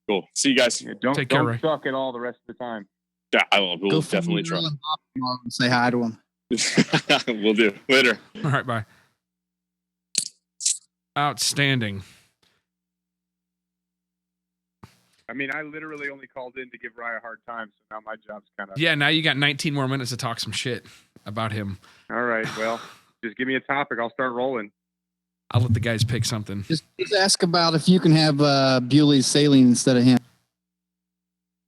Cool. See you guys. Yeah, Take care, Ray. don't suck at all the rest of the time. Yeah, I will. We'll Go definitely try. tomorrow and say hi to him. We'll do. Later. All right, bye. Outstanding. I mean, I literally only called in to give Rye a hard time, so now my job's kind of. Yeah, now you got 19 more minutes to talk some shit about him. All right, well, just give me a topic. I'll start rolling. I'll let the guys pick something. Just ask about if you can have Bewley's saline instead of him.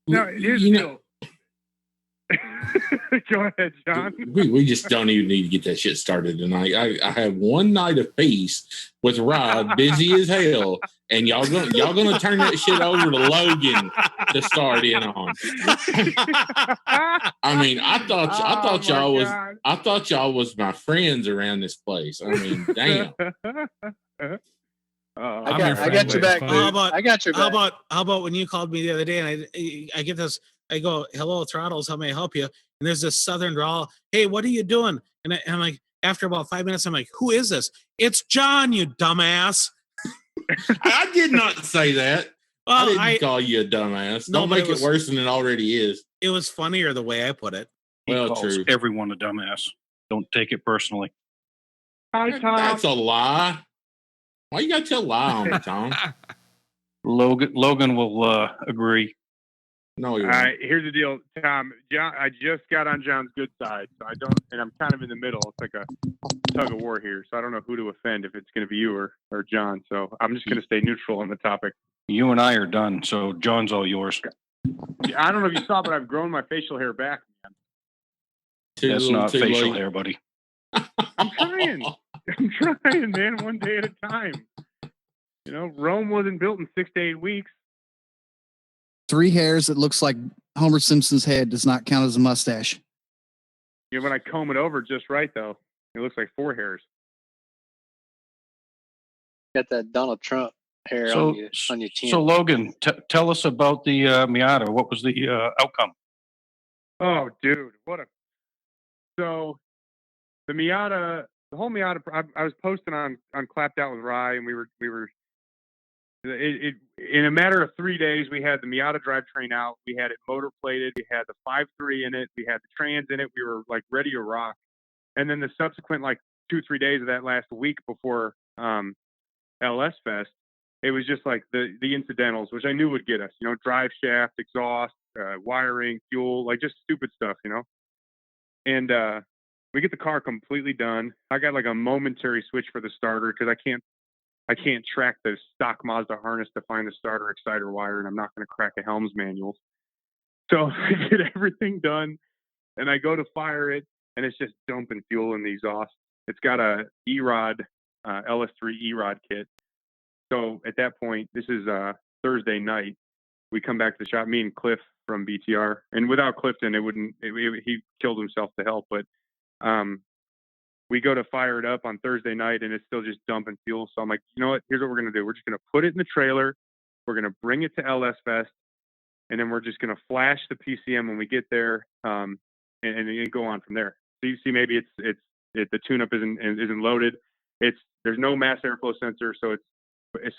No, here's the deal. Go ahead, John. We just don't even need to get that shit started tonight. I have one night of peace with Rod, busy as hell, and y'all gonna turn that shit over to Logan to start in on. I mean, I thought y'all was my friends around this place. I mean, damn. I'm your I got friend, your but it's back, fine. dude. How about- I got your How back. about when you called me the other day and I get this, I go, "Hello, Throttles, how may I help you?" And there's this southern drawl, "Hey, what are you doing?" And I'm like, after about 5 minutes, I'm like, "Who is this?" "It's John, you dumbass." I did not say that. I Well, didn't call you a dumbass. No, Don't but make it it was- worse than it already is. it was funnier the way I put it. He Well, calls true. everyone a dumbass. Don't take it personally. Hi, Tom. That's a lie. Why you gotta tell a lie on me, Tom? Logan will agree. No, you All won't. right, here's the deal, Tom. John, I just got on John's good side, so I don't, and I'm kind of in the middle. It's like a tug of war here, so I don't know who to offend, if it's going to be you or John. So I'm just going to stay neutral on the topic. You and I are done, so John's all yours. Yeah, I don't know if you saw, but I've grown my facial hair back, man. That's little, not too facial late. hair, buddy. I'm trying. I'm trying, man. One day at a time. You know, Rome wasn't built in 6 to 8 weeks. 3 hairs that looks like Homer Simpson's head does not count as a mustache. You know, when I comb it over just right, though, it looks like 4 hairs. Got that Donald Trump hair So, on your chin. so Logan, tell us about the Miata. What was the outcome? Oh, dude, so the Miata, the whole Miata. I was posting on Clapped Out with Rye, and we were. In a matter of 3 days, we had the Miata drivetrain out. We had it motor plated. We had the 5.3 in it. We had the trans in it. We were like ready to rock. And then the subsequent like 2-3 days of that last week before LS Fest, it was just like the incidentals, which I knew would get us, drive shaft, exhaust, wiring, fuel, like just stupid stuff, And we get the car completely done. I got like a momentary switch for the starter because I can't track the stock Mazda harness to find the starter exciter wire, and I'm not going to crack a Helms manual. So I get everything done, and I go to fire it, and it's just dumping fuel in the exhaust. It's got a E-Rod, LS3 E-Rod kit. So at that point, this is Thursday night. We come back to the shop, me and Cliff from BTR, and without Clifton, he killed himself to help. But we go to fire it up on Thursday night, and it's still just dumping fuel. So I'm like, you know what? Here's what we're gonna do. We're just gonna put it in the trailer. We're gonna bring it to LS Fest, and then we're just gonna flash the PCM when we get there, and go on from there. So you see, maybe it's the tune-up isn't loaded. There's no mass airflow sensor, so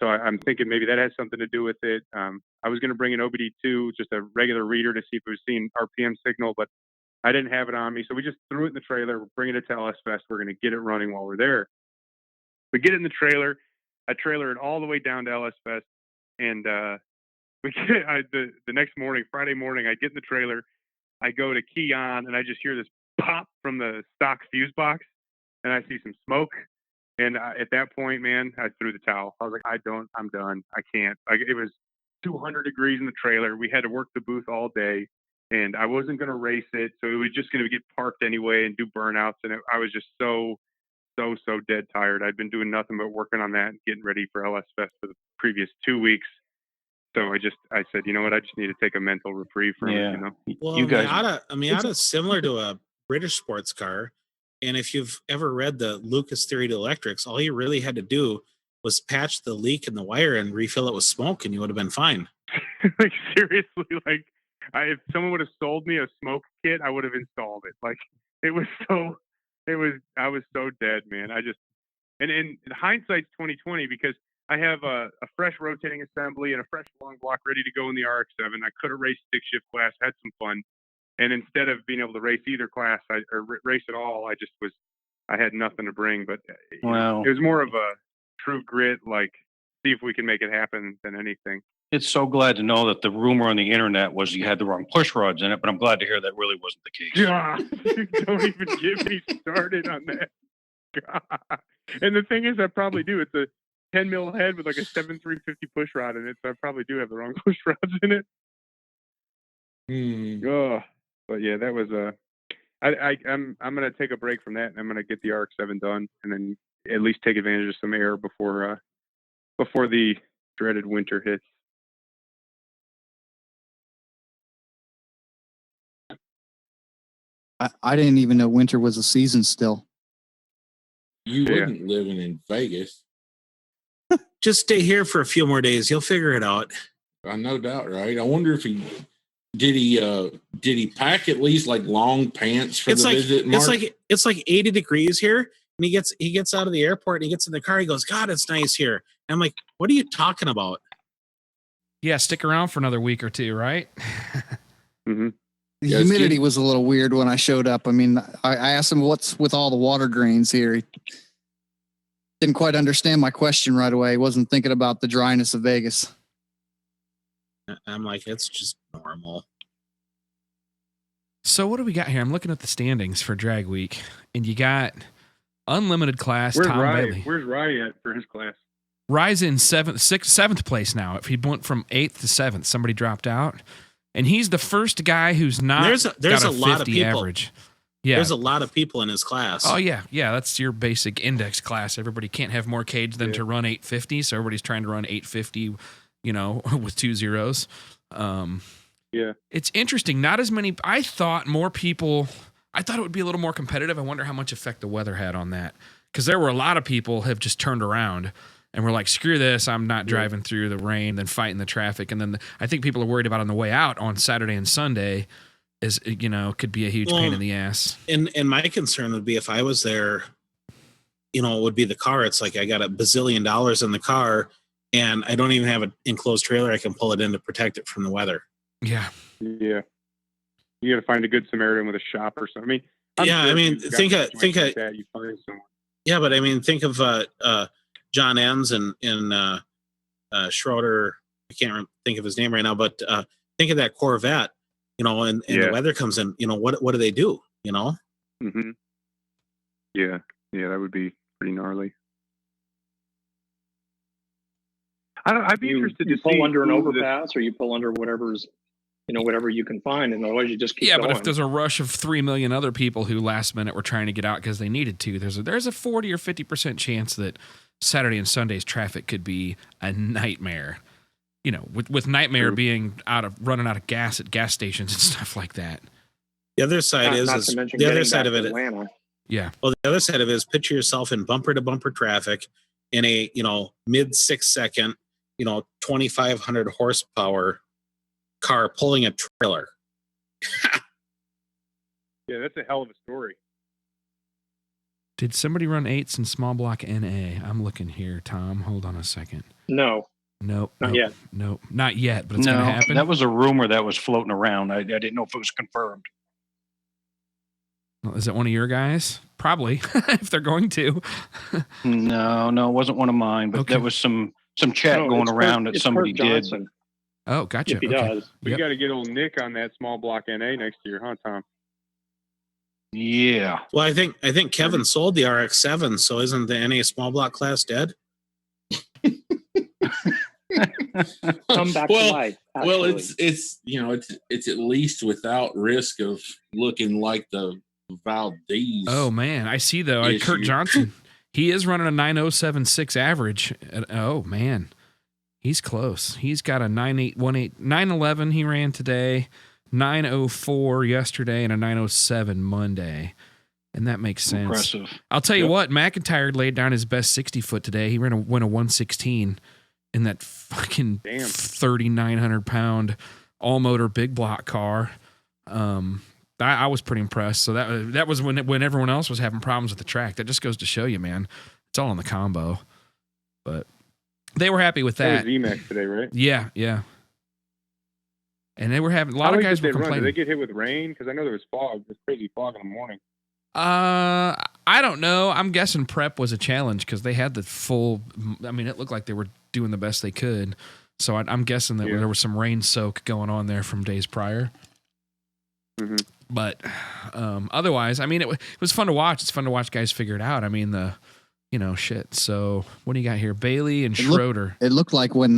I'm thinking maybe that has something to do with it. I was gonna bring an OBD2, just a regular reader, to see if it was seeing RPM signal, but I didn't have it on me, so we just threw it in the trailer. We're bringing it to LS Fest. We're going to get it running while we're there. We get it in the trailer. I trailer it all the way down to LS Fest, and we get the next morning, Friday morning. I get in the trailer. I go to key on, and I just hear this pop from the stock fuse box, and I see some smoke. And at that point, man, I threw the towel. I was like, I'm done. I can't. It was 200 degrees in the trailer. We had to work the booth all day. And I wasn't going to race it, so it was just going to get parked anyway and do burnouts. And I was just so dead tired. I'd been doing nothing but working on that and getting ready for LS Fest for the previous 2 weeks. So I said, you know what? I just need to take a mental reprieve from it. Well, You guys- Miata's similar to a British sports car. And if you've ever read the Lucas Theory to Electrics, all you really had to do was patch the leak in the wire and refill it with smoke, and you would have been fine. Like, seriously, like, if someone would have sold me a smoke kit, I would have installed it. Like, I was so dead, man. And hindsight's 2020, because I have a fresh rotating assembly and a fresh long block ready to go in the RX-7. I could have raced stick shift class, had some fun. And instead of being able to race either class or race at all, I had nothing to bring. But it was more of a true grit, like, see if we can make it happen than anything. It's so glad to know that the rumor on the internet was you had the wrong push rods in it, but I'm glad to hear that really wasn't the case. Yeah, don't even get me started on that. God. And the thing is, I probably do. It's a 10 mil head with like a 7350 push rod in it, so I probably do have the wrong push rods in it. Oh, but yeah, that was I'm gonna take a break from that, and I'm gonna get the RX-7 done, and then at least take advantage of some air before the dreaded winter hits. I didn't even know winter was a season still. You wouldn't living in Vegas. Just stay here for a few more days. You'll figure it out. No doubt, right? I wonder if did he pack at least like long pants for the visit? Mark? It's like 80 degrees here, and he gets out of the airport and he gets in the car. He goes, God, it's nice here. And I'm like, what are you talking about? Yeah, stick around for another week or two, right? Mm-hmm. The humidity was a little weird when I showed up. I mean, I asked him what's with all the water drains here. He didn't quite understand my question right away. He wasn't thinking about the dryness of Vegas. I'm like, it's just normal. So what do we got here? I'm looking at the standings for Drag Week, and you got unlimited class. Where's Tom Rye? Bailey. Where's Rye at for his class? Rye's in seventh place now. If he went from 8th to 7th, somebody dropped out. And he's the first guy who's not there's got a lot of 50 people. average. Yeah. There's a lot of people in his class. Oh, yeah. Yeah, that's your basic index class. Everybody can't have more cage than to run 850, so everybody's trying to run 850, with 2 zeros. Yeah. It's interesting. Not as many. I thought it would be a little more competitive. I wonder how much effect the weather had on that. Because there were a lot of people have just turned around and we're like, screw this, I'm not driving through the rain, then fighting the traffic. And then I think people are worried about on the way out on Saturday and Sunday could be a huge pain in the ass. And my concern would be if I was there, it would be the car. It's like I got $1 bazillion in the car and I don't even have an enclosed trailer I can pull it in to protect it from the weather. Yeah. Yeah. You got to find a good Samaritan with a shop or something. Think of that you find someone. Yeah, but I mean, think of John Enns and Schroeder. I can't think of his name right now, but think of that Corvette, and the weather comes in, what do they do, Mm-hmm. Yeah, that would be pretty gnarly. I'd be interested to pull see under an who overpass, or you pull under whatever's, whatever you can find, and otherwise you just keep going. But if there's a rush of 3 million other people who last minute were trying to get out because they needed to, there's a 40 or 50% chance that Saturday and Sunday's traffic could be a nightmare. With nightmare being running out of gas at gas stations and stuff like that. The other side is the other side of it. Atlanta. Yeah. Well, the other side of it is picture yourself in bumper to bumper traffic in a mid 6 second 2,500 horsepower car pulling a trailer. Yeah, that's a hell of a story. Did somebody run 8s in small block NA? I'm looking here, Tom. Hold on a second. No. Nope. Not yet. Nope. Not yet, but it's going to happen. That was a rumor that was floating around. I didn't know if it was confirmed. Well, is it one of your guys? Probably, if they're going to. No, it wasn't one of mine, but there was some chat going around that somebody did. Oh, gotcha. If he does. We got to get old Nick on that small block NA next year, huh, Tom? Yeah. Well, I think Kevin sold the RX-7, so isn't the NA small block class dead? Come back to life. Well, it's it's at least without risk of looking like the Valdez. Oh man, I see though. Kurt Johnson, he is running a 907.6 average. Oh man, he's close. He's got a 9.818, 911 he ran today, 904 yesterday, and a 907 Monday. And that makes sense. Impressive. I'll tell you what, McIntyre laid down his best 60 foot today. He went a 116 in that fucking 3,900 pound all motor big block car. I was pretty impressed. So that was when everyone else was having problems with the track. That just goes to show you, man, it's all in the combo. But they were happy with that. That was VMAX today, right? Yeah. And they were having a lot of guys were complaining. Did they get hit with rain? Because I know there was fog. There's crazy fog in the morning. I don't know. I'm guessing prep was a challenge because they had the full. I mean, it looked like they were doing the best they could. So I'm guessing that there was some rain soak going on there from days prior. Mm-hmm. But otherwise, I mean, it was fun to watch. It's fun to watch guys figure it out. I mean, shit. So what do you got here? Bailey and Schroeder. It looked like when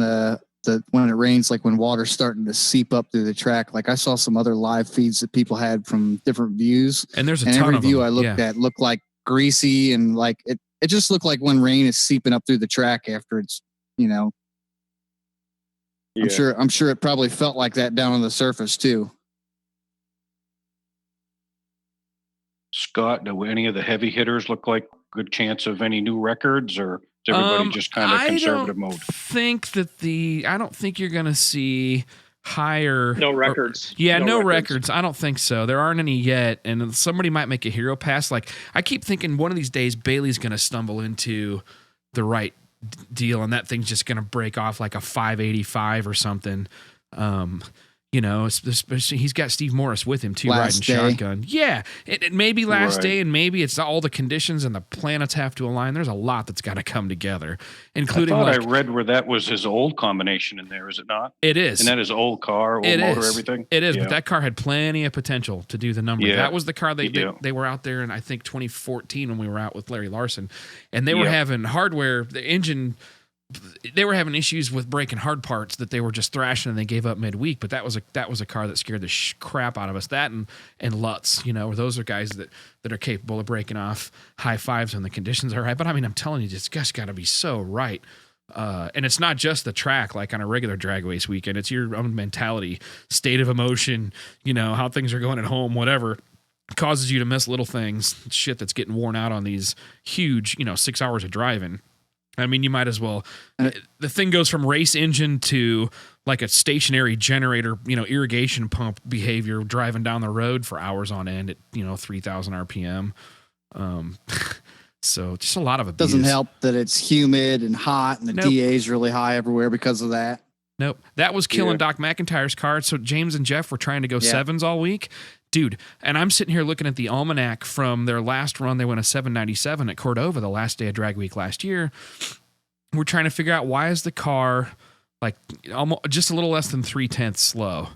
when it rains, like when water's starting to seep up through the track. Like I saw some other live feeds that people had from different views. And there's a ton every of view them. I looked at looked like greasy and like it just looked like when rain is seeping up through the track after it's, Yeah. I'm sure it probably felt like that down on the surface too. Scott, do any of the heavy hitters look like good chance of any new records, or is everybody just kind of conservative mode? I don't think you're going to see higher. No records. No records. I don't think so. There aren't any yet. And somebody might make a hero pass. Like I keep thinking one of these days, Bailey's going to stumble into the right deal and that thing's just going to break off like a 585 or something. Especially he's got Steve Morris with him too, riding shotgun. Yeah, it may be last day, and maybe it's all the conditions and the planets have to align. There's a lot that's got to come together, including. I read where that was his old combination in there. Is it not? It is. And that is old car, old motor, everything. It is, but that car had plenty of potential to do the number. Yeah. That was the car they were out there in, I think, 2014 when we were out with Larry Larson, and they were having hardware, the engine. They were having issues with breaking hard parts that they were just thrashing and they gave up midweek. But that was a car that scared the crap out of us. That and Lutz, those are guys that are capable of breaking off high fives when the conditions are right. But I mean, I'm telling you, this guy's got to be so right. And it's not just the track like on a regular drag race weekend. It's your own mentality, state of emotion, how things are going at home, whatever. Causes you to miss little things, shit that's getting worn out on these huge, 6 hours of driving. I mean, you might as well. The thing goes from race engine to like a stationary generator, irrigation pump behavior, driving down the road for hours on end at 3,000 RPM. So just a lot of abuse. Doesn't help that it's humid and hot and the DA is really high everywhere because of that. Nope, that was killing Doc McIntyre's car. So James and Jeff were trying to go sevens all week. Dude, and I'm sitting here looking at the almanac from their last run. They went a 797 at Cordova the last day of drag week last year. we're trying to figure out why is the car like almost just a little less than 0.3 slow,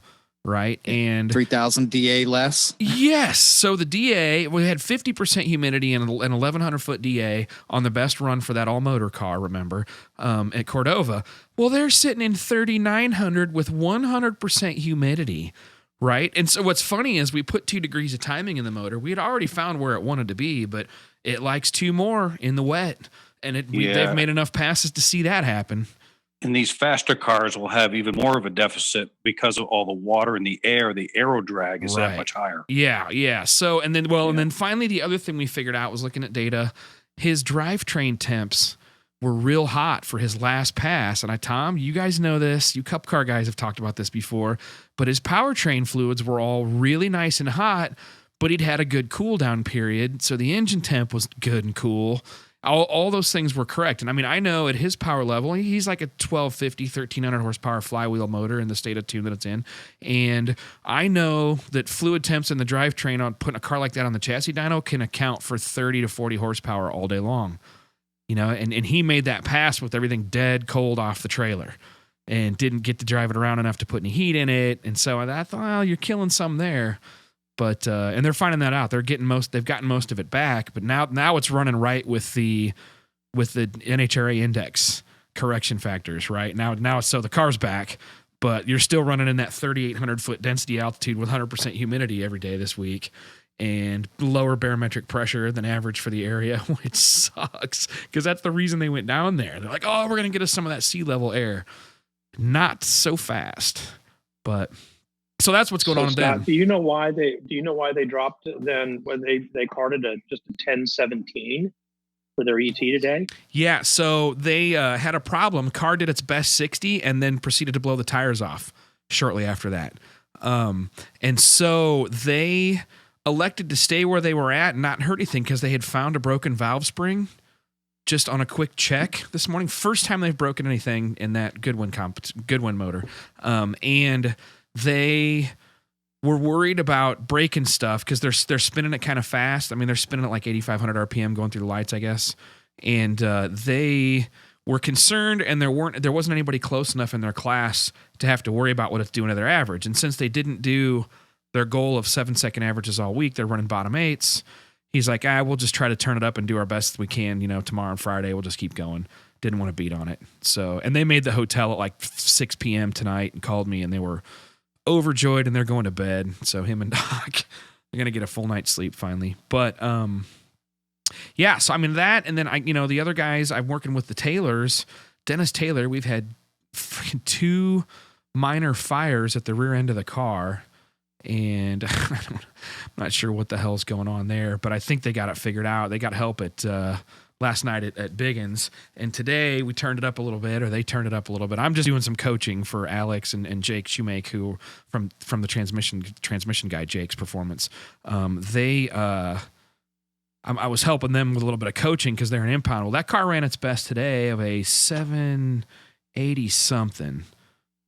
right? And 3,000 DA less. yes, so the DA, we had 50% humidity and an 1,100 foot DA on the best run for that all motor car. Remember, at Cordova. Well, they're sitting in 3,900 with 100% humidity. Right. And so what's funny is we put 2 degrees of timing in the motor. We had already found where it wanted to be, but it likes 2 more in the wet. And they've made enough passes to see that happen. And these faster cars will have even more of a deficit because of all the water in the air. The aero drag is that much higher. Yeah. So, and then finally, the other thing we figured out was looking at data. His drivetrain temps were real hot for his last pass. And Tom, you guys know this. You Cup car guys have talked about this before. But his powertrain fluids were all really nice and hot, but he'd had a good cool down period. So the engine temp was good and cool. All those things were correct. And I mean, I know at his power level, he's like a 1250, 1,300 horsepower flywheel motor in the state of tune that it's in. And I know that fluid temps in the drivetrain on putting a car like that on the chassis dyno can account for 30 to 40 horsepower all day long. You know, and he made that pass with everything dead cold off the trailer and didn't get to drive it around enough to put any heat in it. And so I thought, well, you're killing some there. But and they're finding that out. They've gotten most of it back, but now it's running right with the NHRA index correction factors, right? Now so the car's back, but you're still running in that 3,800 foot density altitude with 100% humidity every day this week. And lower barometric pressure than average for the area, which sucks because that's the reason they went down there. They're like, oh, we're going to get us some of that sea level air. Not so fast, but so that's what's going on then. Do you know why they dropped then when they carted just a 1017 for their ET today? Yeah, so they had a problem. Car did its best 60 and then proceeded to blow the tires off shortly after that. And so they elected to stay where they were at and not hurt anything because they had found a broken valve spring just on a quick check this morning. First time they've broken anything in that Goodwin motor. And they were worried about braking stuff because they're spinning it kind of fast. I mean, they're spinning it like 8,500 RPM going through the lights, I guess. And they were concerned, and there wasn't anybody close enough in their class to have to worry about what it's doing to their average. And since they didn't do their goal of 7-second averages all week, they're running bottom 8s. He's like, we'll just try to turn it up and do our best we can, tomorrow and Friday. We'll just keep going. Didn't want to beat on it. So, and they made the hotel at like 6 p.m. tonight and called me, and they were overjoyed, and they're going to bed. So him and Doc, they're going to get a full night's sleep finally. But, yeah, so I mean that, and then the other guys I'm working with, the Taylors, Dennis Taylor, we've had freaking 2 minor fires at the rear end of the car. And I'm not sure what the hell's going on there, but I think they got it figured out. They got help at last night at Biggins, and today we turned it up a little bit, or they turned it up a little bit. I'm just doing some coaching for Alex and Jake Shoemake, who from the transmission guy Jake's Performance. I was helping them with a little bit of coaching because they're an impound. Well, that car ran its best today of a 780 something.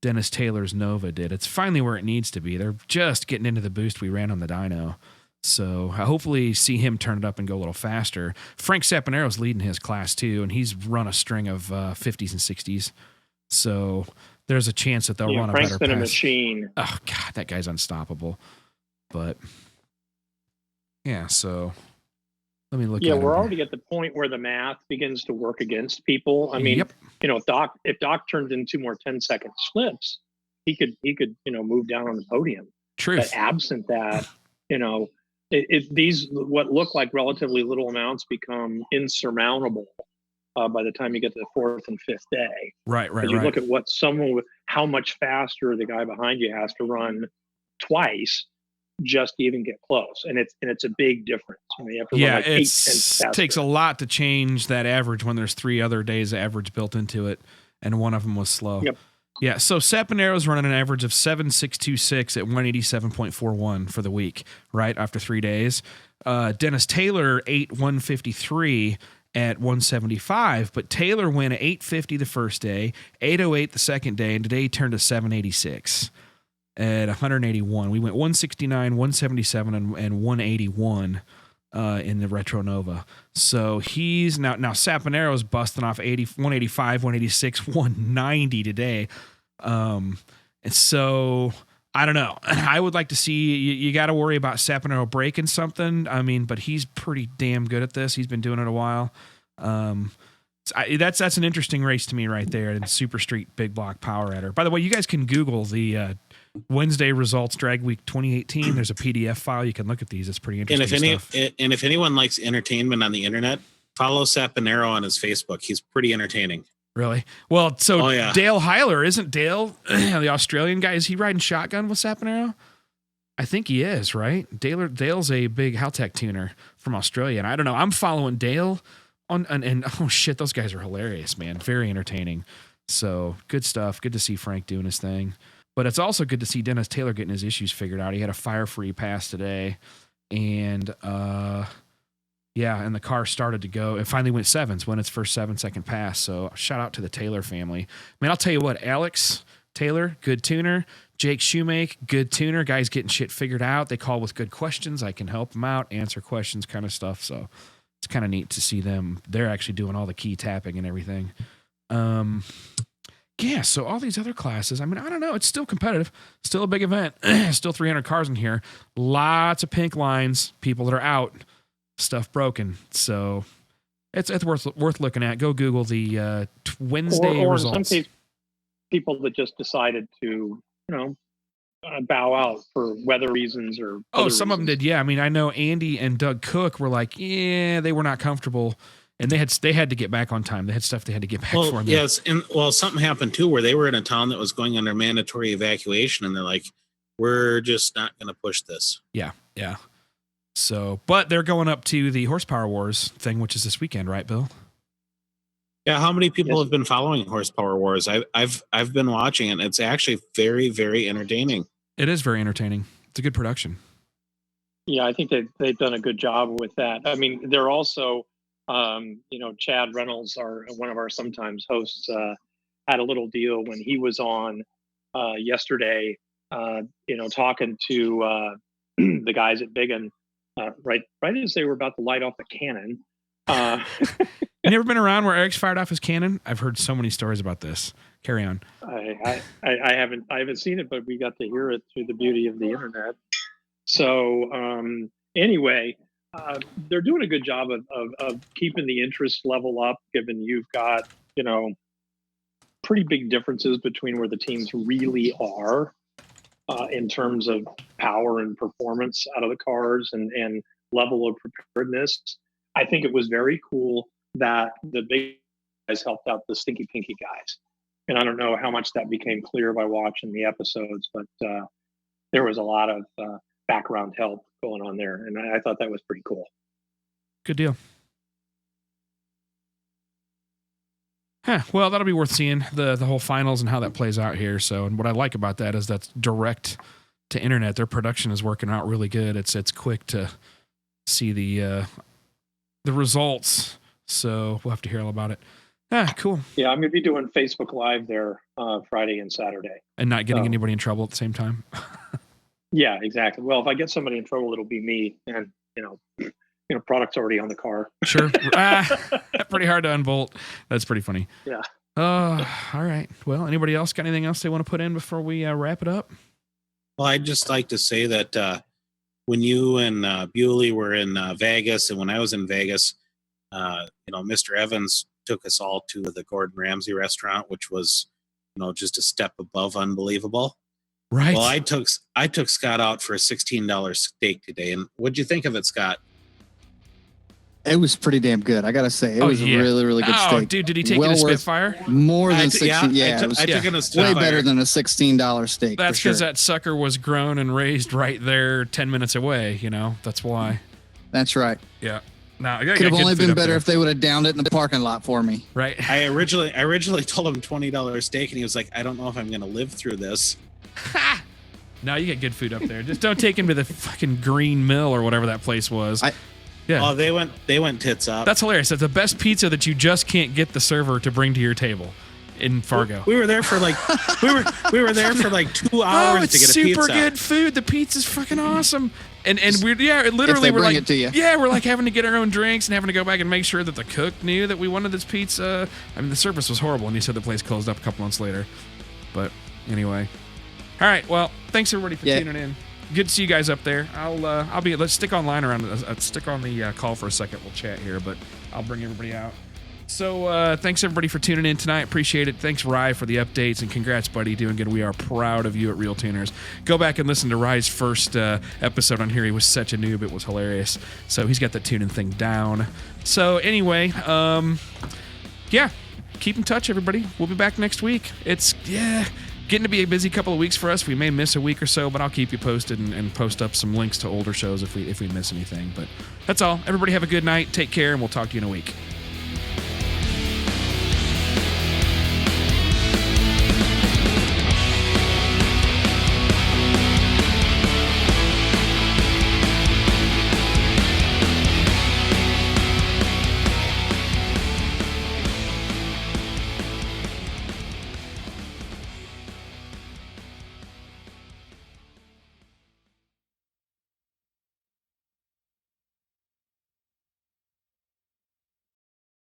Dennis Taylor's Nova did. It's finally where it needs to be. They're just getting into the boost we ran on the dyno. So I hopefully see him turn it up and go a little faster. Frank Saponero's leading his class too, and he's run a string of 50s and 60s. So there's a chance that they'll run a Frank's better been pass. A machine. Oh, God, that guy's unstoppable. But, yeah, so let me look at it. We're already at the point where the math begins to work against people. I mean, if Doc turned in 2 more 10-second slips, he could move down on the podium. Truth. But absent that, these what look like relatively little amounts become insurmountable by the time you get to the 4th and 5th day. Right. You look at how much faster the guy behind you has to run twice just to even get close, and it's a big difference. You have to run like 8 tenths faster. It takes a lot to change that average when there's 3 other days of average built into it, and one of them was slow. Yep. Yeah, so Saponero's running an average of 7.626 at 187.41 for the week, right, after 3 days. Dennis Taylor, 8.153 at 175, but Taylor went at 8.50 the first day, 8.08 the second day, and today he turned to 7.86 at 181. We went 169, 177, and 181 in the Retro Nova. So he's now Saponero's busting off 185, 186, 190 today. And so I don't know. I would like to see, you got to worry about Saponero breaking something. I mean, but he's pretty damn good at this. He's been doing it a while. That's an interesting race to me right there in Super Street Big Block Power Adder. By the way, you guys can Google the Wednesday results Drag Week 2018. There's a PDF file. You can look at these. It's pretty interesting stuff. And if anyone likes entertainment on the internet, follow Saponero on his Facebook. He's pretty entertaining. Really? Well, so Dale Heiler, isn't Dale the Australian guy? Is he riding shotgun with Saponero? I think he is, right? Dale's a big Haltech tuner from Australia. And I don't know. I'm following Dale and oh shit, those guys are hilarious, man. Very entertaining. So good stuff. Good to see Frank doing his thing. But it's also good to see Dennis Taylor getting his issues figured out. He had a fire-free pass today. And and the car started to go. It finally went sevens, went its first 7-second pass. So shout out to the Taylor family. Man, I'll tell you what, Alex Taylor, good tuner. Jake Shoemake, good tuner. Guys getting shit figured out. They call with good questions. I can help them out, answer questions, kind of stuff. So it's kind of neat to see them. They're actually doing all the key tapping and everything. So all these other classes, I mean, I don't know. It's still competitive. Still a big event. Still 300 cars in here. Lots of pink lines. People that are out. Stuff broken. So it's worth looking at. Go Google the Wednesday or results. In some cases, people that just decided to, bow out for weather reasons or. Some of them did. Yeah. I mean, I know Andy and Doug Cook were like, they were not comfortable. And they had to get back on time. They had stuff they had to get back for. Yes, and something happened too where they were in a town that was going under mandatory evacuation, and they're like, "We're just not going to push this." Yeah. So, but they're going up to the Horsepower Wars thing, which is this weekend, right, Bill? Yeah. How many people have been following Horsepower Wars? I've been watching it. It's actually very, very entertaining. It is very entertaining. It's a good production. Yeah, I think they've done a good job with that. I mean, they're also. Chad Reynolds, one of our sometimes hosts, had a little deal when he was on yesterday, talking to the guys at Biggin, right as they were about to light off the cannon. You never been around where Eric's fired off his cannon? I've heard so many stories about this. Carry on. I haven't seen it, but we got to hear it through the beauty of the internet. So anyway. They're doing a good job of keeping the interest level up, given you've got, pretty big differences between where the teams really are in terms of power and performance out of the cars and level of preparedness. I think it was very cool that the big guys helped out the Stinky Pinky guys. And I don't know how much that became clear by watching the episodes, but there was a lot of background help going on there, and I thought that was pretty cool. Good deal. Well, that'll be worth seeing the whole finals and how that plays out here. So, and what I like about that is that's direct to internet. Their production is working out really good. It's quick to see the results. So we'll have to hear all about it. Cool. Yeah, I'm going to be doing Facebook Live there Friday and Saturday, and not getting anybody in trouble at the same time. Yeah, exactly. Well, if I get somebody in trouble, it'll be me, and product's already on the car. Sure. Pretty hard to unbolt. That's pretty funny. Yeah. All right. Well, anybody else got anything else they want to put in before we wrap it up? Well, I'd just like to say that when you and Bewley were in Vegas, and when I was in Vegas, Mr. Evans took us all to the Gordon Ramsay restaurant, which was, just a step above unbelievable. Right. Well, I took Scott out for a $16 steak today, and what'd you think of it, Scott? It was pretty damn good. I gotta say, it was a really, really good steak. Dude, did he take it a Spitfire? More than 16. Yeah, I took it a Spitfire. Way better than a $16 steak. That's because that sucker was grown and raised right there 10 minutes away. That's why. That's right. Yeah. No, could have only been better if they would have downed it in the parking lot for me. Right. I originally told him $20 steak, and he was like, "I don't know if I'm going to live through this." No, you get good food up there. Just don't take him to the fucking Green Mill or whatever that place was. Yeah. Oh, they went tits up. That's hilarious. That's the best pizza that you just can't get the server to bring to your table. in Fargo. We were there for like we were there for like 2 hours it's to get a super pizza. good food. The pizza's fucking awesome. And we're literally If they we're bring like it to you. yeah, we're like having to get our own drinks and having to go back and make sure that the cook knew that we wanted this pizza. I mean, the service was horrible, and he said the place closed up a couple months later. But anyway, all right. Well, thanks everybody for tuning in. Good to see you guys up there. Let's stick online around. Stick on the call for a second. We'll chat here, but I'll bring everybody out. So thanks everybody for tuning in tonight. Appreciate it. Thanks Rye for the updates, and congrats, buddy. Doing good. We are proud of you at RealTuners. Go back and listen to Rye's first episode on here. He was such a noob. It was hilarious. So he's got the tuning thing down. So anyway, yeah, keep in touch, everybody. We'll be back next week. It's getting to be a busy couple of weeks for us. We may miss a week or so, but I'll keep you posted and post up some links to older shows if we miss anything. But that's all. Everybody have a good night. Take care, and we'll talk to you in a week.